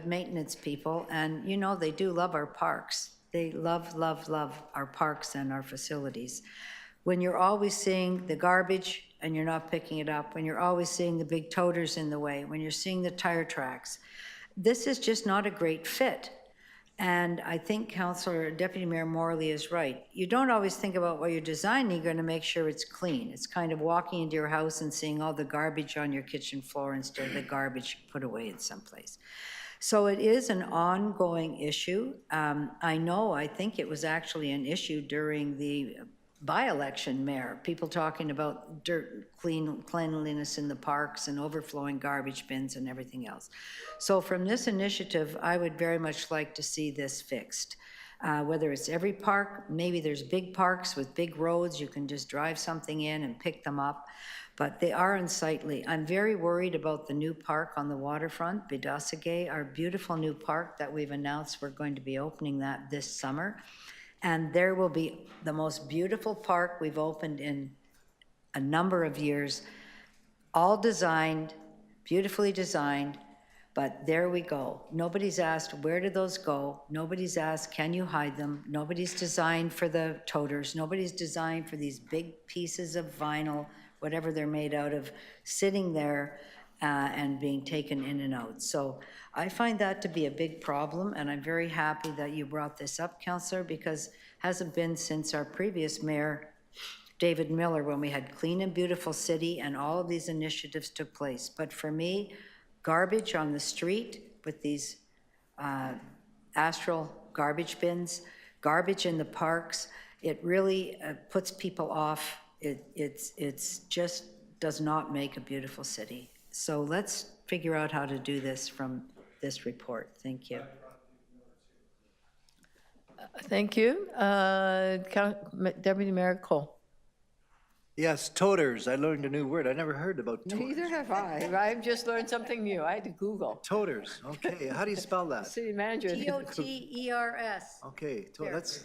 maintenance people, and you know they do love our parks, they love, love, love our parks and our facilities. When you're always seeing the garbage and you're not picking it up, when you're always seeing the big toters in the way, when you're seeing the tire tracks, this is just not a great fit. And I think Deputy Mayor Morley is right. You don't always think about what you're designing, you're going to make sure it's clean. It's kind of walking into your house and seeing all the garbage on your kitchen floor instead of the garbage put away in someplace. So it is an ongoing issue. I think it was actually an issue during the by-election, Mayor, people talking about cleanliness in the parks and overflowing garbage bins and everything else. So from this initiative, I would very much like to see this fixed. Whether it's every park, maybe there's big parks with big roads, you can just drive something in and pick them up, but they are unsightly. I'm very worried about the new park on the waterfront, Bidasagay, our beautiful new park that we've announced we're going to be opening that this summer. And there will be the most beautiful park we've opened in a number of years, all designed, beautifully designed, but there we go. Nobody's asked, where do those go? Nobody's asked, can you hide them? Nobody's designed for the toters. Nobody's designed for these big pieces of vinyl, whatever they're made out of, sitting there and being taken in and out. So I find that to be a big problem, and I'm very happy that you brought this up, Councillor, because it hasn't been since our previous mayor, David Miller, when we had Clean and Beautiful City and all of these initiatives took place. But for me, garbage on the street with these astral garbage bins, garbage in the parks, it really puts people off. It's just does not make a beautiful city. So let's figure out how to do this from this report. Thank you. Thank you. Deputy Mayor Cole. Yes, toters. I learned a new word. I never heard about toters. Neither have I. I've just learned something new. I had to Google. Toters, okay. How do you spell that? City manager. T-O-T-E-R-S. Okay, let's...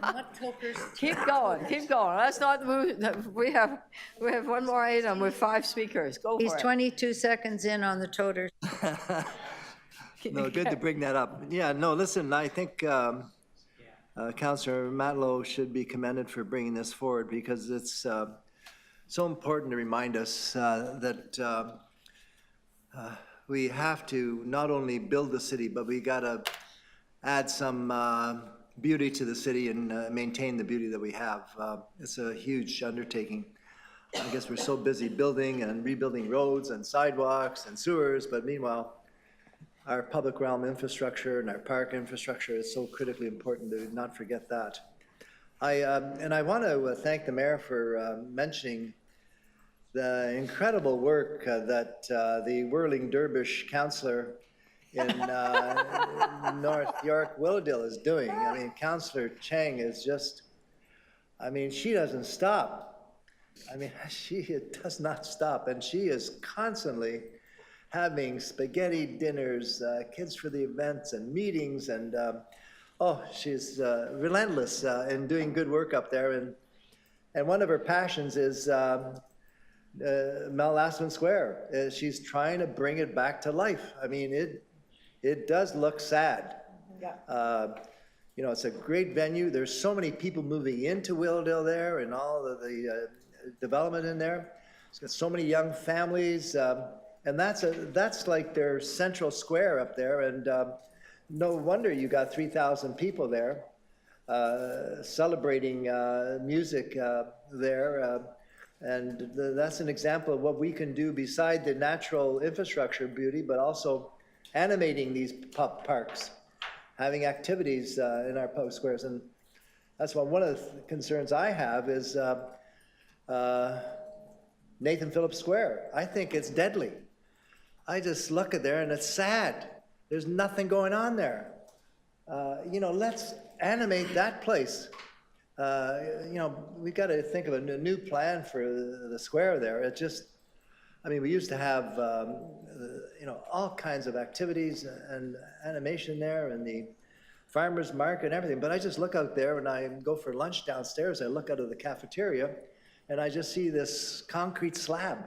Not tokers. Keep going, keep going. Let's not move. We have one more item with 5 speakers. Go for it. He's 22 seconds in on the toters. No, good to bring that up. Yeah, no, listen, I think Councillor Matlow should be commended for bringing this forward because it's so important to remind us that we have to not only build the city, but we got to add some beauty to the city and maintain the beauty that we have. It's a huge undertaking. I guess we're so busy building and rebuilding roads and sidewalks and sewers, but meanwhile, our public realm infrastructure and our park infrastructure is so critically important to not forget that. I want to thank the mayor for mentioning the incredible work that the whirling dervish councillor in North York Willowdale is doing. I mean, Councillor Chang is just, I mean, she doesn't stop. I mean, she does not stop, and she is constantly having spaghetti dinners, kids for the events and meetings, and she's relentless in doing good work up there. And one of her passions is Mallasman Square. She's trying to bring it back to life. I mean, it does look sad. Yeah. You know, it's a great venue. There's so many people moving into Willowdale there and all of the development in there. It's got so many young families. And that's like their central square up there. And no wonder you got 3,000 people there celebrating music there. And that's an example of what we can do beside the natural infrastructure beauty, but also animating these parks, having activities in our public squares. And that's why one of the concerns I have is Nathan Phillips Square. I think it's deadly. I just look at there and it's sad. There's nothing going on there. You know, let's animate that place. You know, we got to think of a new plan for the square there. It just, I mean, we used to have, you know, all kinds of activities and animation there and the farmer's market and everything. But I just look out there when I go for lunch downstairs, I look out of the cafeteria and I just see this concrete slab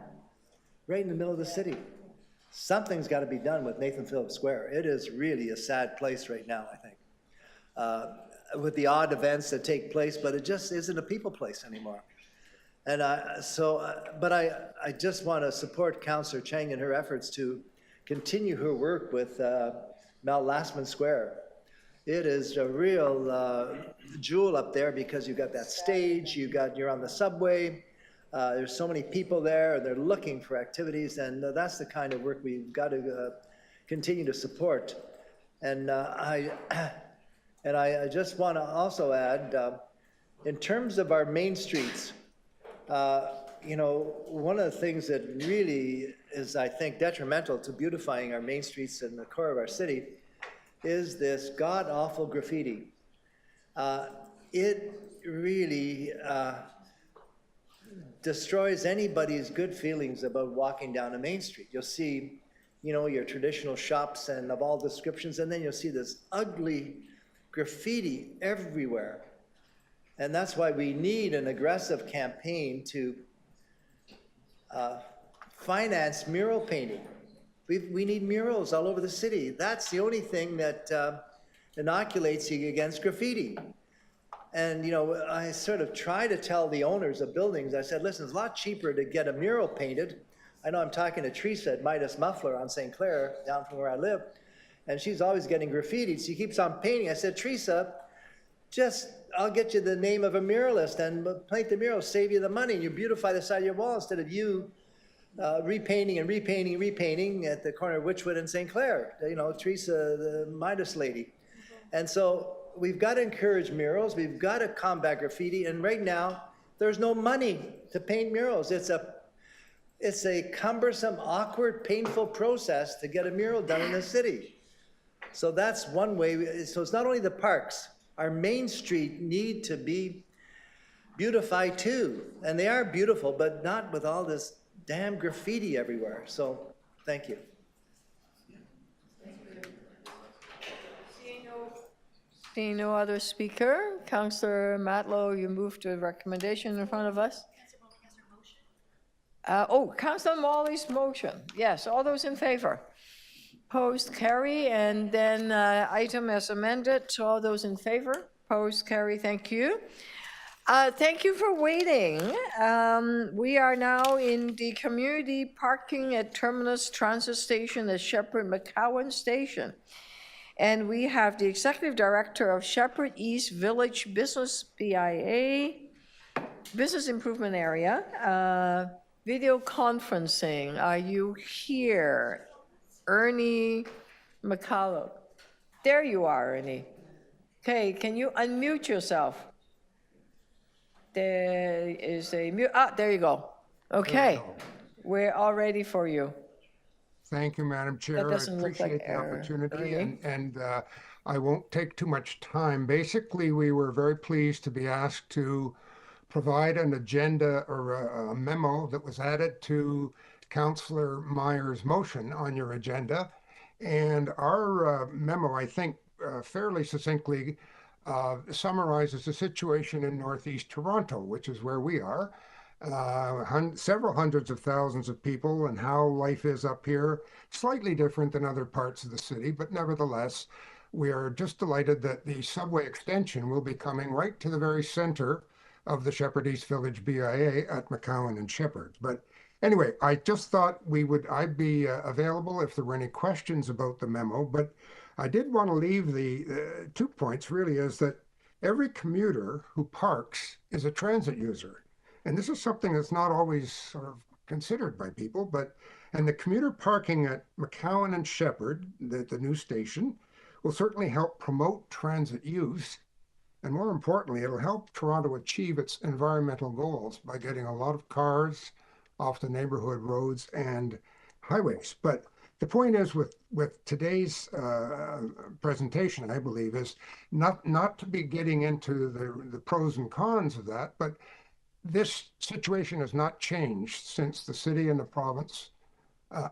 right in the middle of the city. Something's got to be done with Nathan Phillips Square. It is really a sad place right now, I think, with the odd events that take place, but it just isn't a people place anymore. And but I just want to support Councillor Chang in her efforts to continue her work with Mount Lastman Square. It is a real jewel up there because you've got that stage, you're on the subway, there's so many people there, and they're looking for activities, and that's the kind of work we've got to continue to support. And I just want to also add, in terms of our main streets, you know, one of the things that really is, I think, detrimental to beautifying our main streets in the core of our city is this god-awful graffiti. It really destroys anybody's good feelings about walking down a main street. You'll see, you know, your traditional shops and of all descriptions, and then you'll see this ugly graffiti everywhere. And that's why we need an aggressive campaign to finance mural painting. We need murals all over the city. That's the only thing that inoculates you against graffiti. And, you know, I sort of try to tell the owners of buildings, I said, listen, it's a lot cheaper to get a mural painted. I know I'm talking to Teresa at Midas Muffler on St. Clair, down from where I live, and she's always getting graffitied. She keeps on painting. I said, Teresa, I'll get you the name of a muralist and paint the mural, save you the money. You beautify the side of your wall instead of you repainting and repainting and repainting at the corner of Witchwood and St. Clair. You know, Teresa, the Midas lady. And so we've got to encourage murals. We've got to combat graffiti. And right now, there's no money to paint murals. It's a cumbersome, awkward, painful process to get a mural done in the city. So that's one way. So it's not only the parks. Our main street need to be beautified too. And they are beautiful, but not with all this damn graffiti everywhere. So thank you. Seeing no other speaker, Councillor Matlow, you moved a recommendation in front of us. Councillor Molly's motion. Yes, all those in favor? Opposed, carry, and then item as amended. So all those in favor? Opposed, carry. Thank you. Thank you for waiting. We are now in the community parking at Terminus Transit Station at Sheppard-McCowan Station. And we have the Executive Director of Sheppard East Village Business BIA, Business Improvement Area, video conferencing. Are you here? Ernie McCullough. There you are, Ernie. Okay, can you unmute yourself? There is a mute. There you go. Okay, we're all ready for you. Thank you, Madam Chair. That doesn't look like I appreciate the opportunity, Ernie. and I won't take too much time. Basically, we were very pleased to be asked to provide an agenda or a memo that was added to Councillor Meyer's motion on your agenda. And our memo, I think, fairly succinctly summarizes the situation in Northeast Toronto, which is where we are. Several hundreds of thousands of people and how life is up here, slightly different than other parts of the city, but nevertheless, we are just delighted that the subway extension will be coming right to the very center of the Sheppard East Village BIA at McCowan and Sheppard. But anyway, I just thought I'd be available if there were any questions about the memo, but I did want to leave the 2 points really is that every commuter who parks is a transit user. And this is something that's not always sort of considered by people, and the commuter parking at McCowan and Sheppard, the new station, will certainly help promote transit use. And more importantly, it'll help Toronto achieve its environmental goals by getting a lot of cars off the neighborhood roads and highways. But the point is with today's presentation, I believe, is not to be getting into the pros and cons of that, but this situation has not changed since the city and the province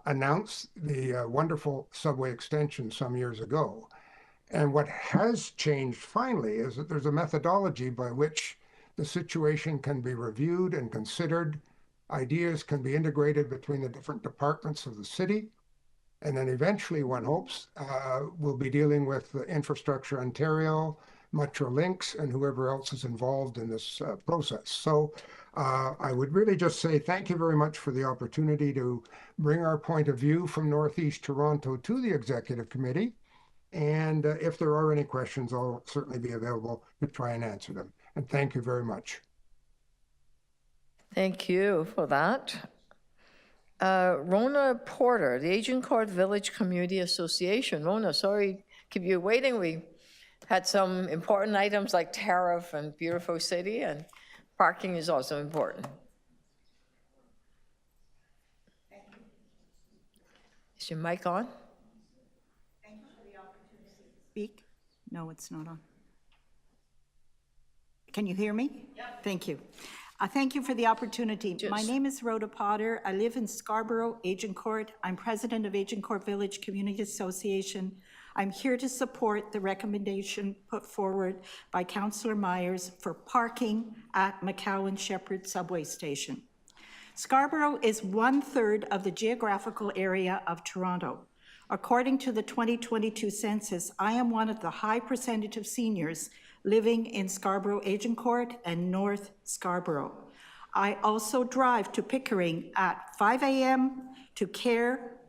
announced the wonderful subway extension some years ago. And what has changed finally is that there's a methodology by which the situation can be reviewed and considered. Ideas can be integrated between the different departments of the city. And then eventually, one hopes, we'll be dealing with Infrastructure Ontario, Metrolinx, and whoever else is involved in this process. So I would really just say thank you very much for the opportunity to bring our point of view from Northeast Toronto to the Executive Committee. And if there are any questions, I'll certainly be available to try and answer them. And thank you very much. Thank you for that. Rona Porter, the Agincourt Village Community Association. Rona, sorry, keep you waiting. We had some important items like tariff and beautiful city, and parking is also important. Is your mic on? Thank you for the opportunity to speak. No, it's not on. Can you hear me? Yeah. Thank you. Thank you for the opportunity. My name is Rhoda Potter. I live in Scarborough, Agincourt. I'm president of Agincourt Village Community Association. I'm here to support the recommendation put forward by Councillor Myers for parking at McCowan Sheppard subway station. Scarborough is 1/3 of the geographical area of Toronto. According to the 2022 census, I am one of the high percentage of seniors living in Scarborough, Agincourt, and North Scarborough. I also drive to Pickering at 5 a.m. to care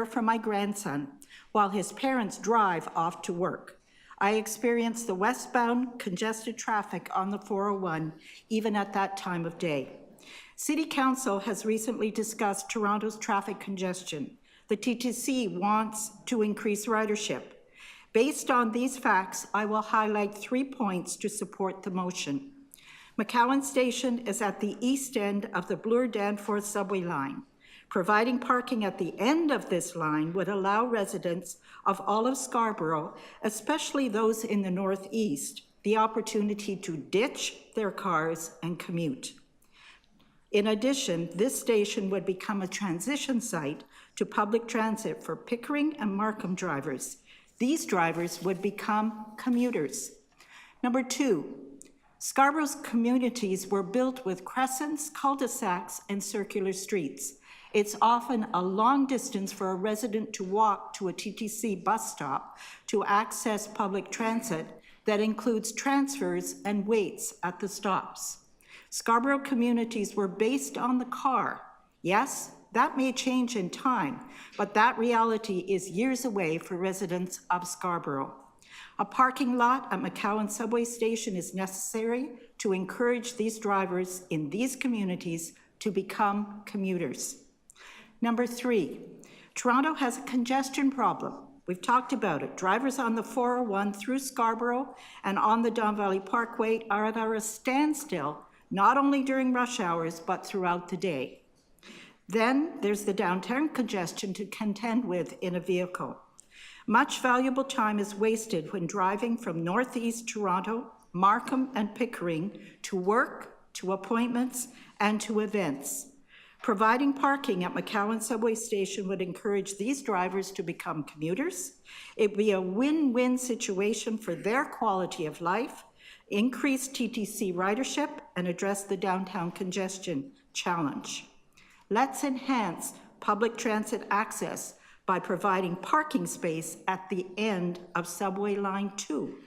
for my grandson, while his parents drive off to work. I experience the westbound congested traffic on the 401, even at that time of day. City Council has recently discussed Toronto's traffic congestion. The TTC wants to increase ridership. Based on these facts, I will highlight 3 points to support the motion. McCowan Station is at the east end of the Bloor-Danforth subway line. Providing parking at the end of this line would allow residents of all of Scarborough, especially those in the northeast, the opportunity to ditch their cars and commute. In addition, this station would become a transition site to public transit for Pickering and Markham drivers. These drivers would become commuters. Number 2, Scarborough's communities were built with crescents, cul-de-sacs, and circular streets. It's often a long distance for a resident to walk to a TTC bus stop to access public transit that includes transfers and waits at the stops. Scarborough communities were based on the car. Yes, that may change in time, but that reality is years away for residents of Scarborough. A parking lot at McCowan subway station is necessary to encourage these drivers in these communities to become commuters. Number 3, Toronto has a congestion problem. We've talked about it. Drivers on the 401 through Scarborough and on the Don Valley Parkway are at a standstill, not only during rush hours, but throughout the day. Then there's the downtown congestion to contend with in a vehicle. Much valuable time is wasted when driving from Northeast Toronto, Markham, and Pickering to work, to appointments, and to events. Providing parking at McCowan subway station would encourage these drivers to become commuters. It'd be a win-win situation for their quality of life, increase TTC ridership, and address the downtown congestion challenge. Let's enhance public transit access by providing parking space at the end of subway line 2,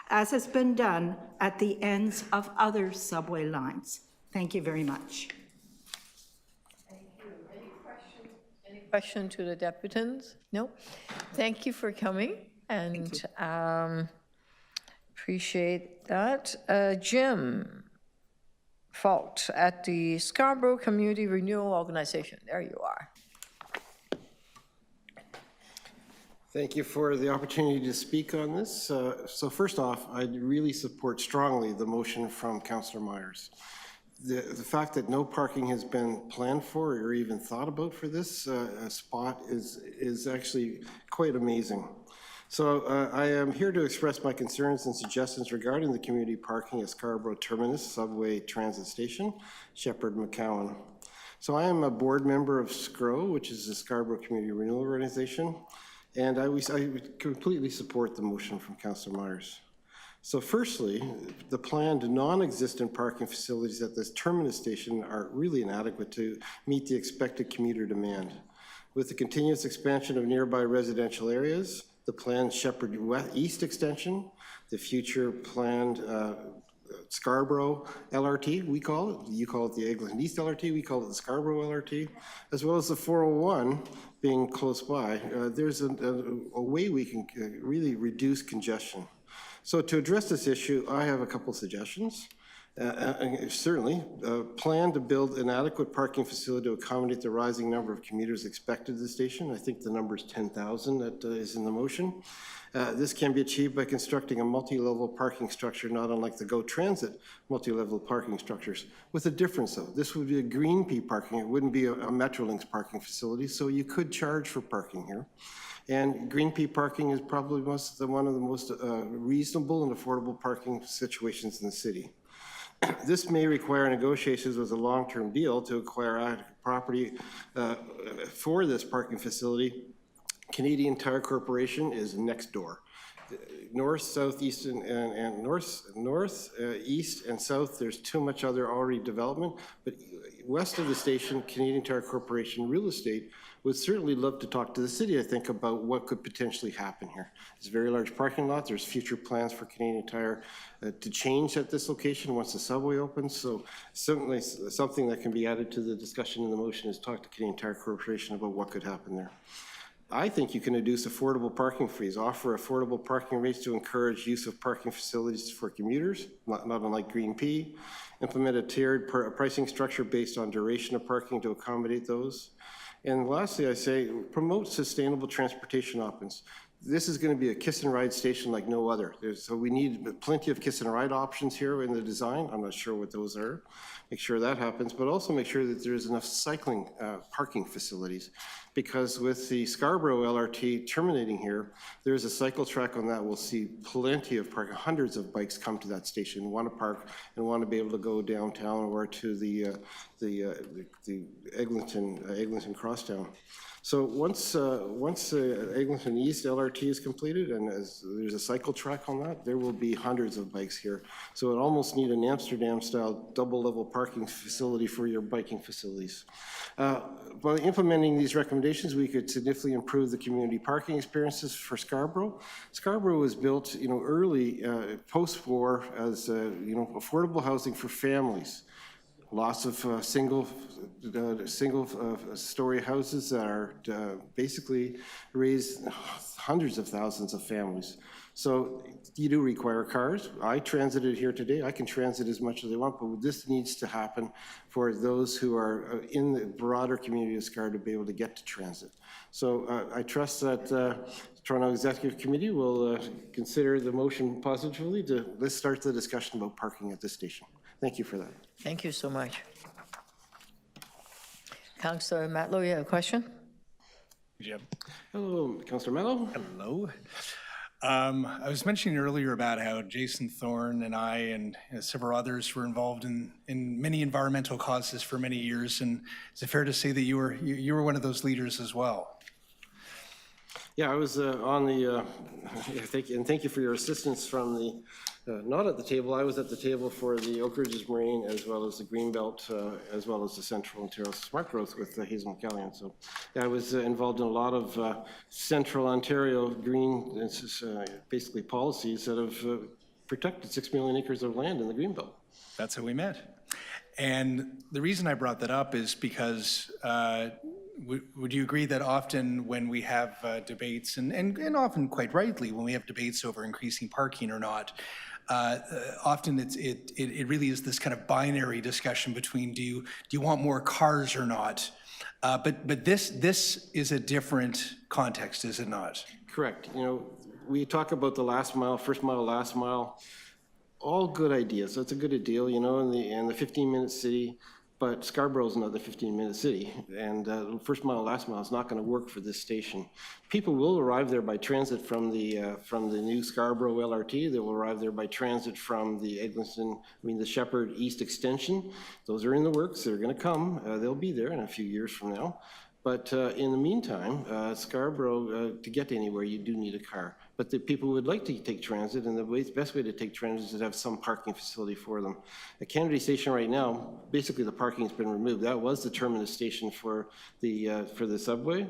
as has been done at the ends of other subway lines. Thank you very much. Thank you. Any question to the deputants? No? Thank you for coming, and appreciate that. Jim Fault at the Scarborough Community Renewal Organization. There you are. Thank you for the opportunity to speak on this. So first off, I really support strongly the motion from Councillor Myers. the fact that no parking has been planned for or even thought about for this spot is actually quite amazing. So I am here to express my concerns and suggestions regarding the community parking at Scarborough Terminus Subway Transit Station, Sheppard-McCowan. So I am a board member of SCRO, which is the Scarborough Community Renewal Organization, and I completely support the motion from Councillor Myers. So firstly, the planned non-existent parking facilities at this Terminus station are really inadequate to meet the expected commuter demand. With the continuous expansion of nearby residential areas, the planned Sheppard East extension, the future planned Scarborough LRT, we call it. You call it the Eglinton East LRT, we call it the Scarborough LRT, as well as the 401 being close by. There's a way we can really reduce congestion. So to address this issue, I have a couple suggestions. Certainly, plan to build an adequate parking facility to accommodate the rising number of commuters expected at the station. I think the number is 10,000 that is in the motion. This can be achieved by constructing a multi-level parking structure, not unlike the GO Transit multi-level parking structures, with a difference though. This would be a green P parking. It wouldn't be a Metrolinx parking facility, so you could charge for parking here. And green P parking is probably one of the most reasonable and affordable parking situations in the city. This may require negotiations with a long-term deal to acquire property for this parking facility. Canadian Tire Corporation is next door. North, south, east, and north, east, and south, there's too much other already development. But west of the station, Canadian Tire Corporation Real Estate would certainly love to talk to the city, I think, about what could potentially happen here. It's a very large parking lot. There's future plans for Canadian Tire to change at this location once the subway opens. So certainly something that can be added to the discussion in the motion is talk to Canadian Tire Corporation about what could happen there. I think you can reduce affordable parking fees, offer affordable parking rates to encourage use of parking facilities for commuters, not unlike Green P, implement a tiered pricing structure based on duration of parking to accommodate those. And lastly, I say promote sustainable transportation options. This is going to be a kiss and ride station like no other. So we need plenty of kiss and ride options here in the design. I'm not sure what those are. Make sure that happens, but also make sure that there's enough cycling parking facilities. Because with the Scarborough LRT terminating here, there's a cycle track on that. We'll see plenty of parking. Hundreds of bikes come to that station, want to park and want to be able to go downtown or to the Eglinton Crosstown. So once Eglinton East LRT is completed and as there's a cycle track on that, there will be hundreds of bikes here. So it almost need an Amsterdam-style double-level parking facility for your biking facilities. By implementing these recommendations, we could significantly improve the community parking experiences for Scarborough. Scarborough was built, early post-war as affordable housing for families. Lots of single-story houses that are basically raise hundreds of thousands of families. So you do require cars. I transited here today. I can transit as much as I want, but this needs to happen for those who are in the broader community of Scar to be able to get to transit. So I trust that Toronto Executive Committee will consider the motion positively. Let's start the discussion about parking at this station. Thank you for that. Thank you so much. Councillor Matlow, you have a question? Jim. Hello, Councillor Mello. Hello. I was mentioning earlier about how Jason Thorne and I and several others were involved in many environmental causes for many years, and is it fair to say that you were one of those leaders as well? Yeah, I was on the, thank you for your assistance from the, not at the table, I was at the table for the Oak Ridges Marine as well as the Greenbelt, as well as the Central Ontario Smart Growth with Hazel McCallion. So yeah, I was involved in a lot of Central Ontario green, basically policies that have protected 6 million acres of land in the Greenbelt. That's how we met. And the reason I brought that up is because would you agree that often when we have debates, and often quite rightly, when we have debates over increasing parking or not, often it really is this kind of binary discussion between do you want more cars or not? But this is a different context, is it not? Correct. We talk about the last mile, first mile, last mile. all good ideas. That's a good deal, you know, in the 15-minute city. But Scarborough's not the 15-minute city, and first mile, last mile is not going to work for this station. People will arrive there by transit from the new Scarborough LRT. They will arrive there by transit from the Sheppard East Extension. Those are in the works. They're going to come. They'll be there in a few years from now. But in the meantime, Scarborough, to get anywhere, you do need a car. But the people would like to take transit, and the best way to take transit is to have some parking facility for them. At Kennedy Station right now, basically the parking's been removed. That was the terminus station for the subway.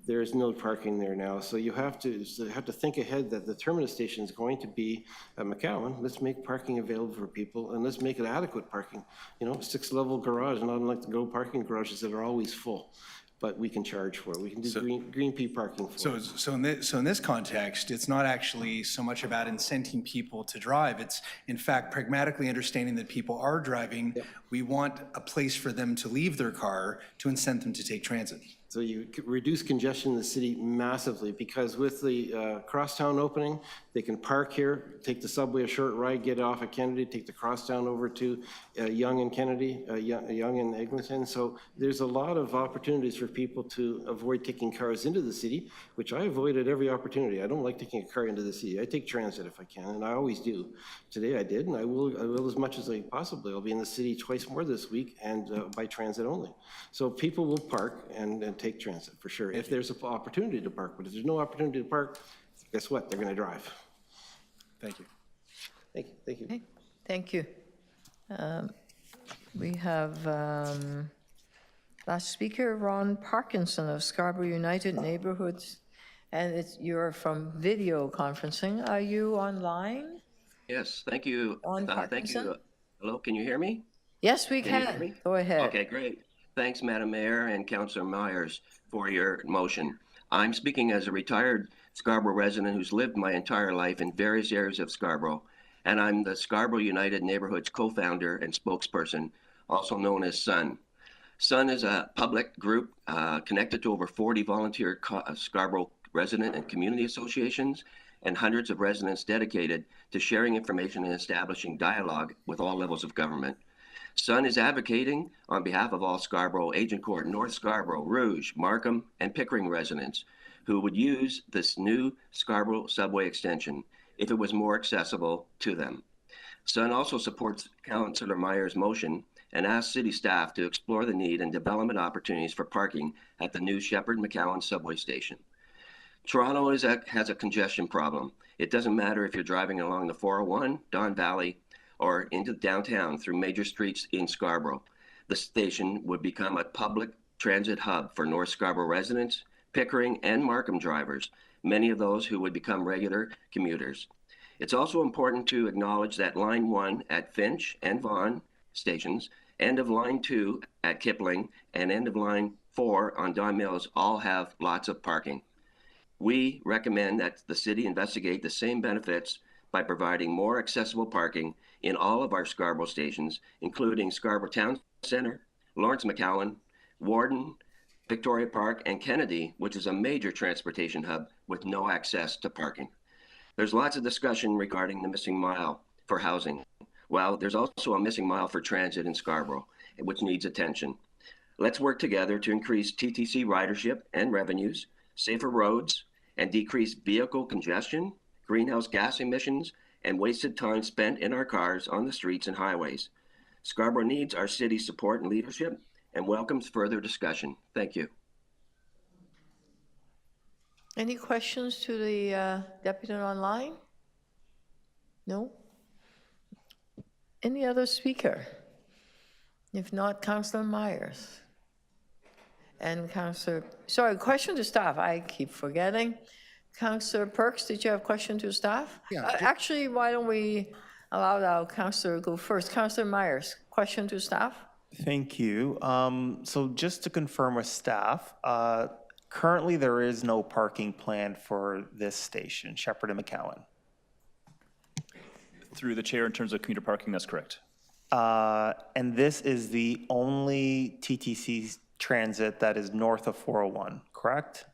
There is no parking there now, so you have to think ahead that the terminus station is going to be at McCowan. Let's make parking available for people, and let's make it adequate parking. You know, 6-level garage, not unlike the GO parking garages that are always full. But we can charge for it. We can do green P parking for it. So in this context, it's not actually so much about incenting people to drive. It's in fact pragmatically understanding that people are driving. Yep. We want a place for them to leave their car to incent them to take transit. So you reduce congestion in the city massively, because with the crosstown opening, they can park here, take the subway a short ride, get off at Kennedy, take the crosstown over to Yonge and Kennedy, Yonge and Eglinton. So there's a lot of opportunities for people to avoid taking cars into the city, which I avoid at every opportunity. I don't like taking a car into the city. I take transit if I can, and I always do. Today I did, and I will as much as I possibly. I'll be in the city twice more this week, and by transit only. So people will park and take transit for sure, if there's an opportunity to park. But if there's no opportunity to park, guess what? They're going to drive. Thank you. Thank you. Thank you. Okay, thank you. We have last speaker, Ron Parkinson of Scarborough United Neighborhoods, and you're from video conferencing. Are you online? Yes, thank you. Ron Thank Parkinson? you. Hello, can you hear me? Yes, we Can you hear can. me? Go ahead. Okay, great. Thanks, Madam Mayor and Councillor Myers, for your motion. I'm speaking as a retired Scarborough resident who's lived my entire life in various areas of Scarborough, and I'm the Scarborough United Neighborhoods co-founder and spokesperson, also known as SUN. SUN is a public group connected to over 40 volunteer Scarborough resident and community associations, and hundreds of residents dedicated to sharing information and establishing dialogue with all levels of government. SUN is advocating on behalf of all Scarborough, Agincourt, North Scarborough, Rouge, Markham, and Pickering residents who would use this new Scarborough subway extension if it was more accessible to them. SUN also supports Councillor Myers' motion and asks city staff to explore the need and development opportunities for parking at the new Sheppard-McCowan subway station. Toronto has a congestion problem. It doesn't matter if you're driving along the 401, Don Valley, or into downtown through major streets in Scarborough. The station would become a public transit hub for North Scarborough residents, Pickering, and Markham drivers, many of those who would become regular commuters. It's also important to acknowledge that Line 1 at Finch and Vaughan stations, end of Line 2 at Kipling, and end of Line 4 on Don Mills all have lots of parking. We recommend that the city investigate the same benefits by providing more accessible parking in all of our Scarborough stations, including Scarborough Town Centre, Lawrence McCowan, Warden, Victoria Park, and Kennedy, which is a major transportation hub with no access to parking. There's lots of discussion regarding the missing mile for housing. Well, there's also a missing mile for transit in Scarborough, which needs attention. Let's work together to increase TTC ridership and revenues, safer roads, and decrease vehicle congestion, greenhouse gas emissions, and wasted time spent in our cars on the streets and highways. Scarborough needs our city's support and leadership and welcomes further discussion. Thank you. Any questions to the deputy online? No? Any other speaker? If not, Councillor Myers. And question to staff, I keep forgetting. Councillor Perks, did you have a question to staff? Yeah. Actually, why don't we allow our councillor to go first? Councillor Myers, question to staff? Thank you. So just to confirm with staff, currently there is no parking plan for this station, Sheppard-McCowan. Through the chair, in terms of commuter parking, that's correct. And this is the only TTC transit that is north of 401, correct?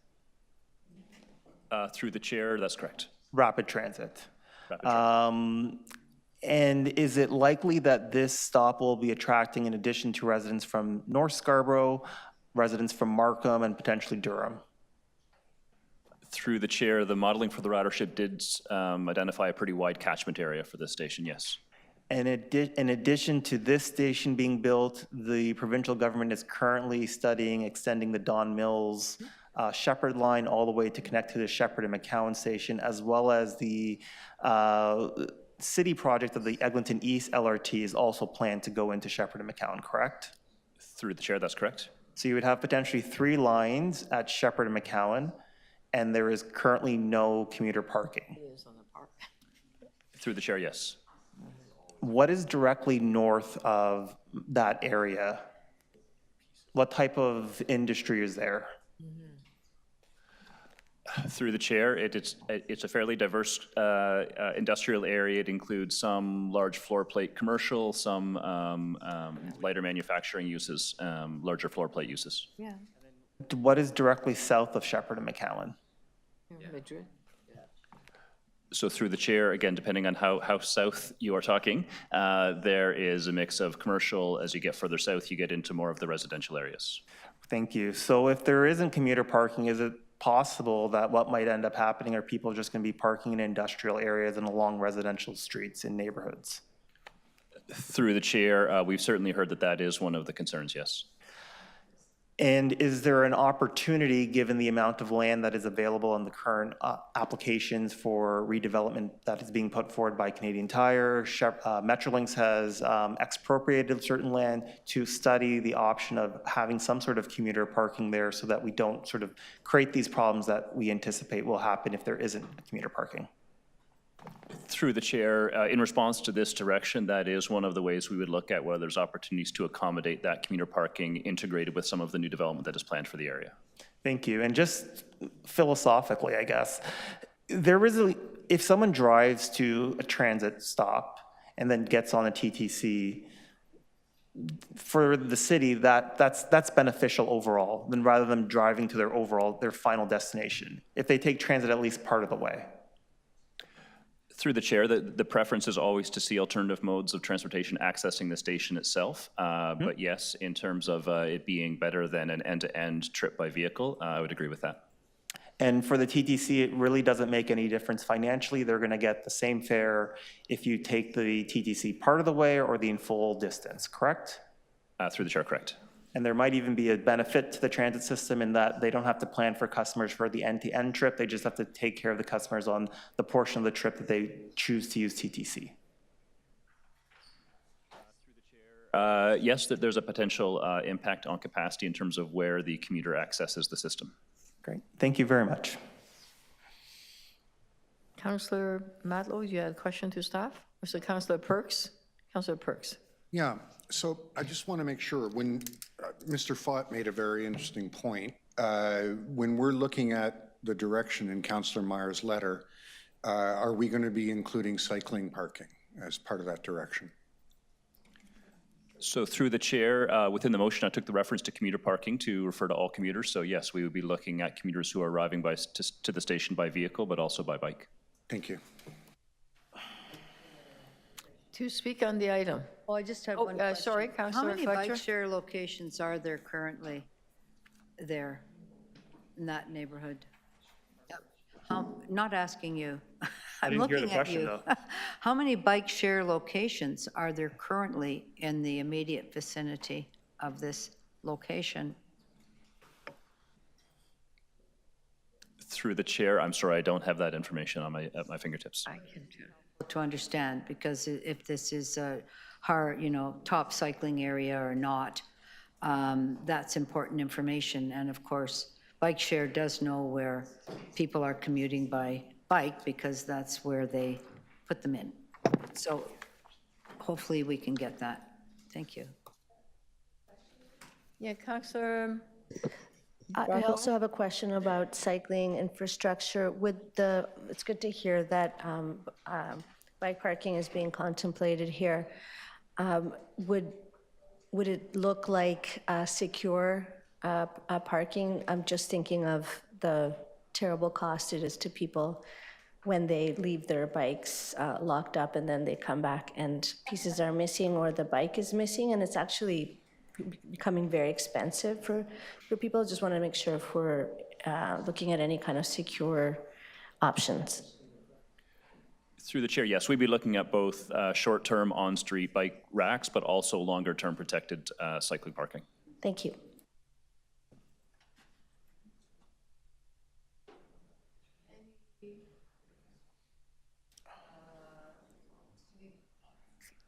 Through the chair, that's correct. Rapid transit. Rapid transit. And is it likely that this stop will be attracting, in addition to residents from North Scarborough, residents from Markham and potentially Durham? Through the chair, the modeling for the ridership did identify a pretty wide catchment area for this station, yes. And in addition to this station being built, the provincial government is currently studying extending the Don Mills Sheppard line all the way to connect to the Sheppard-McCowan station, as well as the city project of the Eglinton East LRT is also planned to go into Sheppard-McCowan, correct? Through the chair, that's correct. So you would have potentially 3 lines at Sheppard-McCowan, and there is currently no commuter parking. Through the chair, yes. What is directly north of that area? What type of industry is there? Through the chair, it's a fairly diverse industrial area. It includes some large floor plate commercial, some lighter manufacturing uses, larger floor plate uses. Yeah. What is directly south of Sheppard-McCowan? So through the chair, again, depending on how south you are talking, there is a mix of commercial. As you get further south, you get into more of the residential areas. Thank you. So if there isn't commuter parking, is it possible that what might end up happening are people just going to be parking in industrial areas and along residential streets in neighborhoods? Through the chair, we've certainly heard that is one of the concerns, yes. And is there an opportunity, given the amount of land that is available in the current applications for redevelopment that is being put forward by Canadian Tire, Metrolinx has expropriated certain land, to study the option of having some sort of commuter parking there so that we don't sort of create these problems that we anticipate will happen if there isn't commuter parking? Through the chair, in response to this direction, that is one of the ways we would look at whether there's opportunities to accommodate that commuter parking integrated with some of the new development that is planned for the area. Thank you. And just philosophically, I guess, if someone drives to a transit stop and then gets on a TTC, for the city, that's beneficial overall, than rather than driving to their final destination, if they take transit at least part of the way. Through the chair, the preference is always to see alternative modes of transportation accessing the station itself. But yes, in terms of it being better than an end-to-end trip by vehicle, I would agree with that. And for the TTC, it really doesn't make any difference financially. They're going to get the same fare if you take the TTC part of the way or the full distance, correct? Through the chair, correct. And there might even be a benefit to the transit system in that they don't have to plan for customers for the end-to-end trip. They just have to take care of the customers on the portion of the trip that they choose to use TTC. Yes, that there's a potential impact on capacity in terms of where the commuter accesses the system. Great. Thank you very much. Councillor Matlow, you had a question to staff? Or is it Councillor Perks? Councillor Perks. Yeah, so I just want to make sure, when Mr. Fott made a very interesting point, when we're looking at the direction in Councillor Meyer's letter, are we going to be including cycling parking as part of that direction? So through the chair, within the motion, I took the reference to commuter parking to refer to all commuters. So yes, we would be looking at commuters who are arriving to the station by vehicle, but also by bike. Thank you. To speak on the item. Well, I just have one question. Sorry, Councillor How many Fletcher? bike share locations are there currently there in that neighborhood? Not asking you. I'm looking at you. How many bike share locations are there currently in the immediate vicinity of this location? Through the chair, I'm sorry, I don't have that information on at my fingertips. I can to understand, because if this is a hard, top cycling area or not, that's important information. And of course, Bike Share does know where people are commuting by bike because that's where they put them in. So hopefully we can get that. Thank you. Yeah, Councillor. I also have a question about cycling infrastructure. It's good to hear that bike parking is being contemplated here. Would it look like secure parking? I'm just thinking of the terrible cost it is to people when they leave their bikes locked up and then they come back and pieces are missing or the bike is missing, and it's actually becoming very expensive for people. Just want to make sure if we're looking at any kind of secure options. Through the chair, yes, we'd be looking at both short-term on-street bike racks, but also longer-term protected cycling parking. Thank you.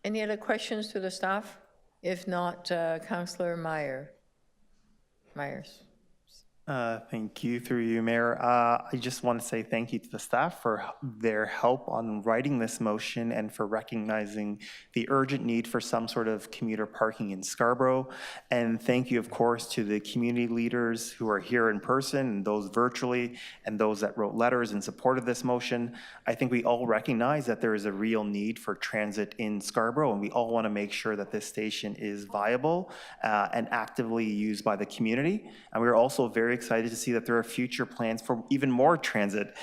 Any other questions to the staff? If not, Councillor Myers. Thank you, through you, Mayor. I just want to say thank you to the staff for their help on writing this motion and for recognizing the urgent need for some sort of commuter parking in Scarborough. And thank you, of course, to the community leaders who are here in person and those virtually and those that wrote letters in support of this motion. I think we all recognize that there is a real need for transit in Scarborough, and we all want to make sure that this station is viable and actively used by the community. And we're also very excited to see that there are future plans for even more transit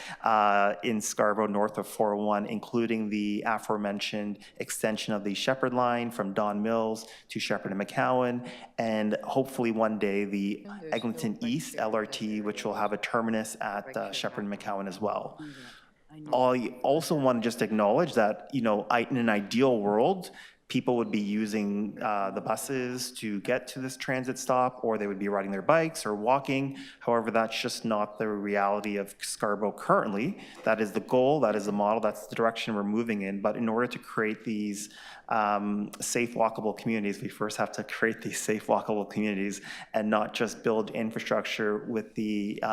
in Scarborough north of 401, including the aforementioned extension of the Sheppard line from Don Mills to Sheppard-McCowan, and hopefully one day the Eglinton East LRT, which will have a terminus at Sheppard-McCowan as well. I also want to just acknowledge that, you know, in an ideal world, people would be using the buses to get to this transit stop, or they would be riding their bikes or walking. However, that's just not the reality of Scarborough currently. That is the goal, that is the model, that's the direction we're moving in. But in order to create these safe walkable communities, we first have to create these safe walkable communities and not just build infrastructure with the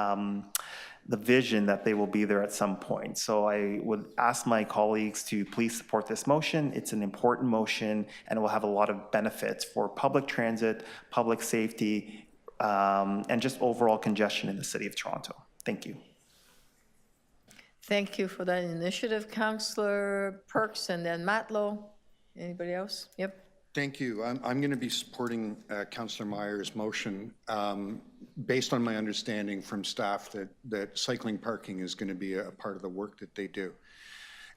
vision that they will be there at some point. So I would ask my colleagues to please support this motion. It's an important motion and it will have a lot of benefits for public transit, public safety, and just overall congestion in the city of Toronto. Thank you. Thank you for that initiative, Councillor Perks, and then Matlow. Anybody else? Yep. Thank you. I'm going to be supporting Councillor Myers' motion based on my understanding from staff that cycling parking is going to be a part of the work that they do.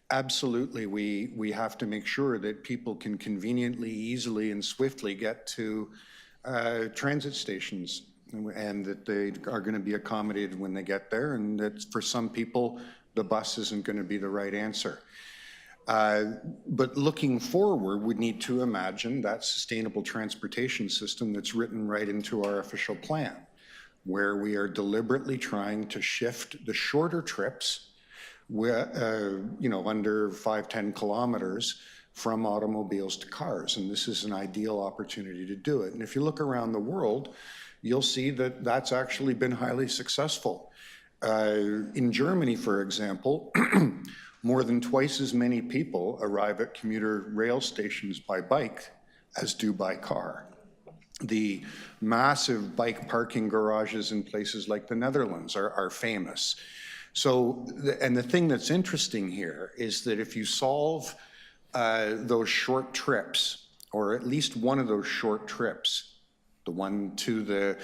Absolutely, we have to make sure that people can conveniently, easily, and swiftly get to transit stations, and that they are going to be accommodated when they get there, and that for some people, the bus isn't going to be the right answer. But looking forward, we need to imagine that sustainable transportation system that's written right into our official plan, where we are deliberately trying to shift the shorter trips, under 5-10 kilometers from automobiles to cars. And this is an ideal opportunity to do it. And if you look around the world, you'll see that that's actually been highly successful. In Germany, for example, more than twice as many people arrive at commuter rail stations by bike as do by car. The massive bike parking garages in places like the Netherlands are famous. So, and the thing that's interesting here is that if you solve those short trips, or at least one of those short trips, the one to the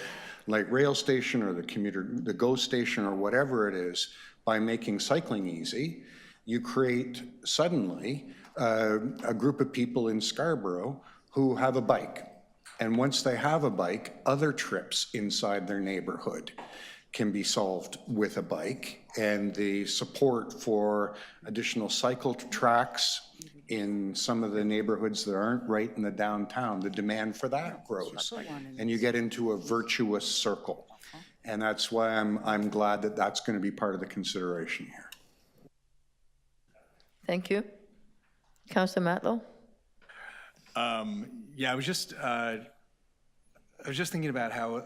light rail station or the GO station or whatever it is, by making cycling easy, you create suddenly a group of people in Scarborough who have a bike. And once they have a bike, other trips inside their neighborhood can be solved with a bike. And the support for additional cycle tracks in some of the neighborhoods that aren't right in the downtown, the demand for that grows. And you get into a virtuous circle. And that's why I'm glad that that's going to be part of the consideration here. Thank you. Councillor Matlow? Yeah, I was just thinking about how,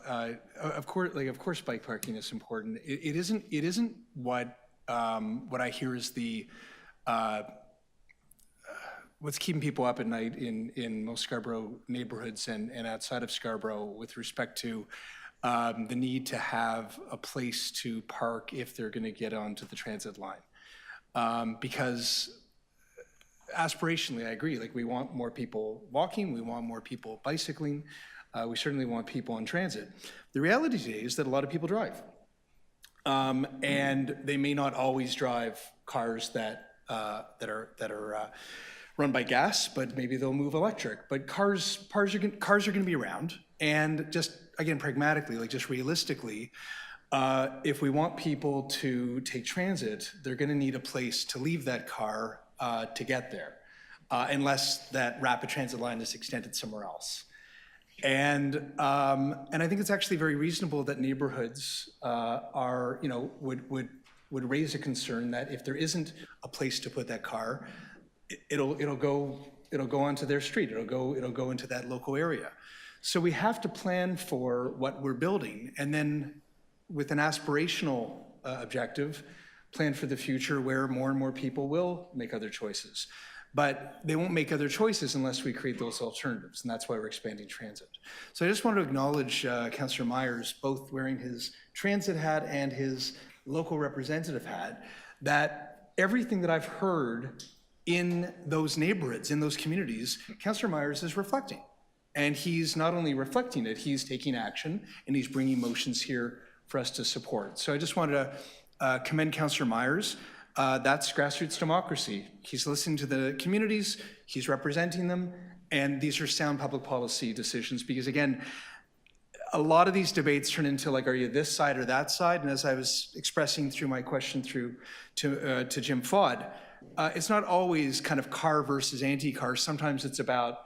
of course, bike parking is important. It isn't what I hear is the what's keeping people up at night in most Scarborough neighborhoods and outside of Scarborough with respect to the need to have a place to park if they're going to get onto the transit line. Because aspirationally, I agree, like we want more people walking, we want more people bicycling, we certainly want people on transit. The reality today is that a lot of people drive. And they may not always drive cars that are run by gas, but maybe they'll move electric. But cars are going to be around. And just, again, pragmatically, like just realistically, if we want people to take transit, they're going to need a place to leave that car to get there, unless that rapid transit line is extended somewhere else. And I think it's actually very reasonable that neighborhoods would raise a concern that if there isn't a place to put that car, it'll go onto their street. It'll go into that local area. So we have to plan for what we're building, and then with an aspirational objective, plan for the future where more and more people will make other choices. But they won't make other choices unless we create those alternatives, and that's why we're expanding transit. So I just want to acknowledge Councillor Myers, both wearing his transit hat and his local representative hat, that everything that I've heard in those neighborhoods, in those communities, Councillor Myers is reflecting. And he's not only reflecting it, he's taking action, and he's bringing motions here for us to support. So I just wanted to commend Councillor Myers. That's grassroots democracy. He's listening to the communities, he's representing them, and these are sound public policy decisions, because again, a lot of these debates turn into like, are you this side or that side? And as I was expressing through my question to Jim Fod, it's not always kind of car versus anti-car. Sometimes it's about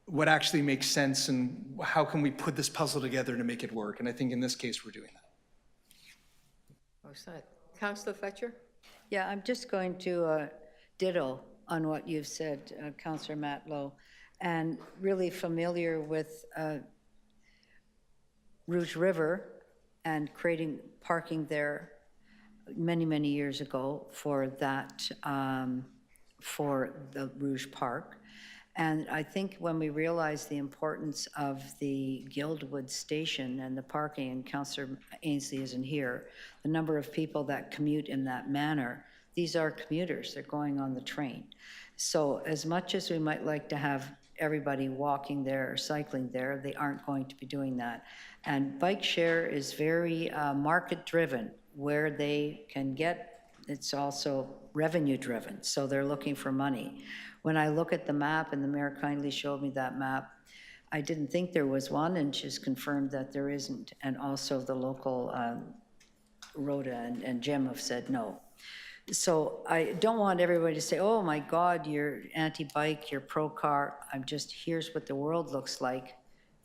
what actually makes sense and how can we put this puzzle together to make it work. And I think in this case, we're doing that. Councillor Fletcher? Yeah, I'm just going to ditto on what you've said, Councillor Matlow, and really familiar with Rouge River and creating parking there many, many years ago for that, for the Rouge Park. And I think when we realize the importance of the Guildwood station and the parking, and Councillor Ainsley isn't here, the number of people that commute in that manner, these are commuters, they're going on the train. So as much as we might like to have everybody walking there or cycling there, they aren't going to be doing that. And bike share is very market driven, where they can get, it's also revenue driven, so they're looking for money. When I look at the map, and the mayor kindly showed me that map, I didn't think there was one, and she's confirmed that there isn't. And also the local Rhoda and Jim have said no. So I don't want everybody to say, oh my God, you're anti-bike, you're pro-car. I'm just, here's what the world looks like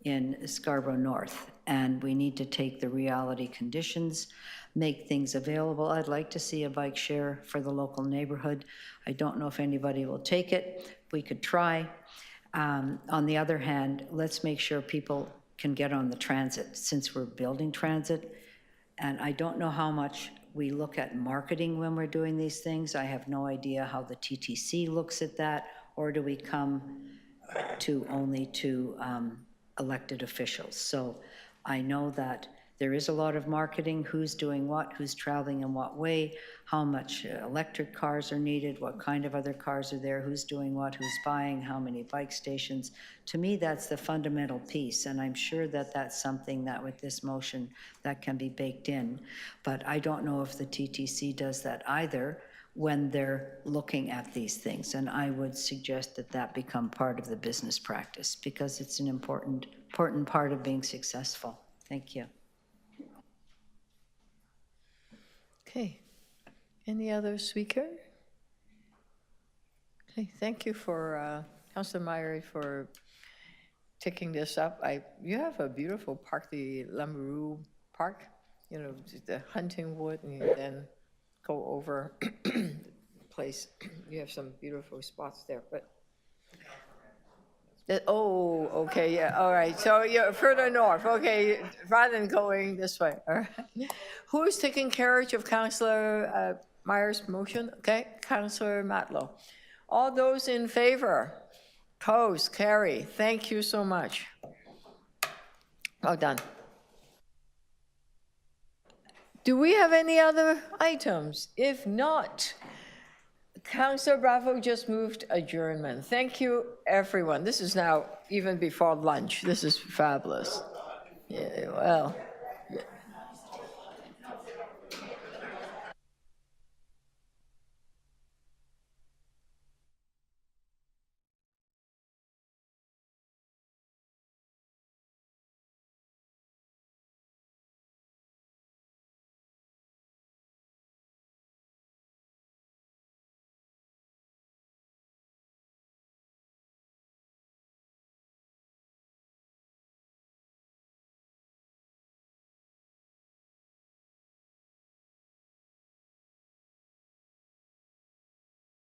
in Scarborough North. And we need to take the reality conditions, make things available. I'd like to see a bike share for the local neighborhood. I don't know if anybody will take it. We could try. On the other hand, let's make sure people can get on the transit, since we're building transit. And I don't know how much we look at marketing when we're doing these things. I have no idea how the TTC looks at that, or do we come only to elected officials? So I know that there is a lot of marketing, who's doing what, who's traveling in what way, how much electric cars are needed, what kind of other cars are there, who's doing what, who's buying, how many bike stations. To me, that's the fundamental piece, and I'm sure that that's something that with this motion that can be baked in. But I don't know if the TTC does that either when they're looking at these things, and I would suggest that that become part of the business practice, because it's an important part of being successful. Thank you. Okay. Any other speaker? Okay, thank you for, Councillor Meyer, for taking this up. You have a beautiful park, the Lamoureux Park, you know, the hunting wood, and you then go over the place. You have some beautiful spots there, but oh, okay, yeah, all right. So you're further north, okay, rather than going this way. All right. Who is taking carriage of Councillor Meyer's motion? Okay, Councillor Matlow. All those in favor? Opposed? Carry. Thank you so much. Well done. Do we have any other items? If not, Councillor Bravo just moved adjournment. Thank you, everyone. This is now even before lunch. This is fabulous. Yeah, well.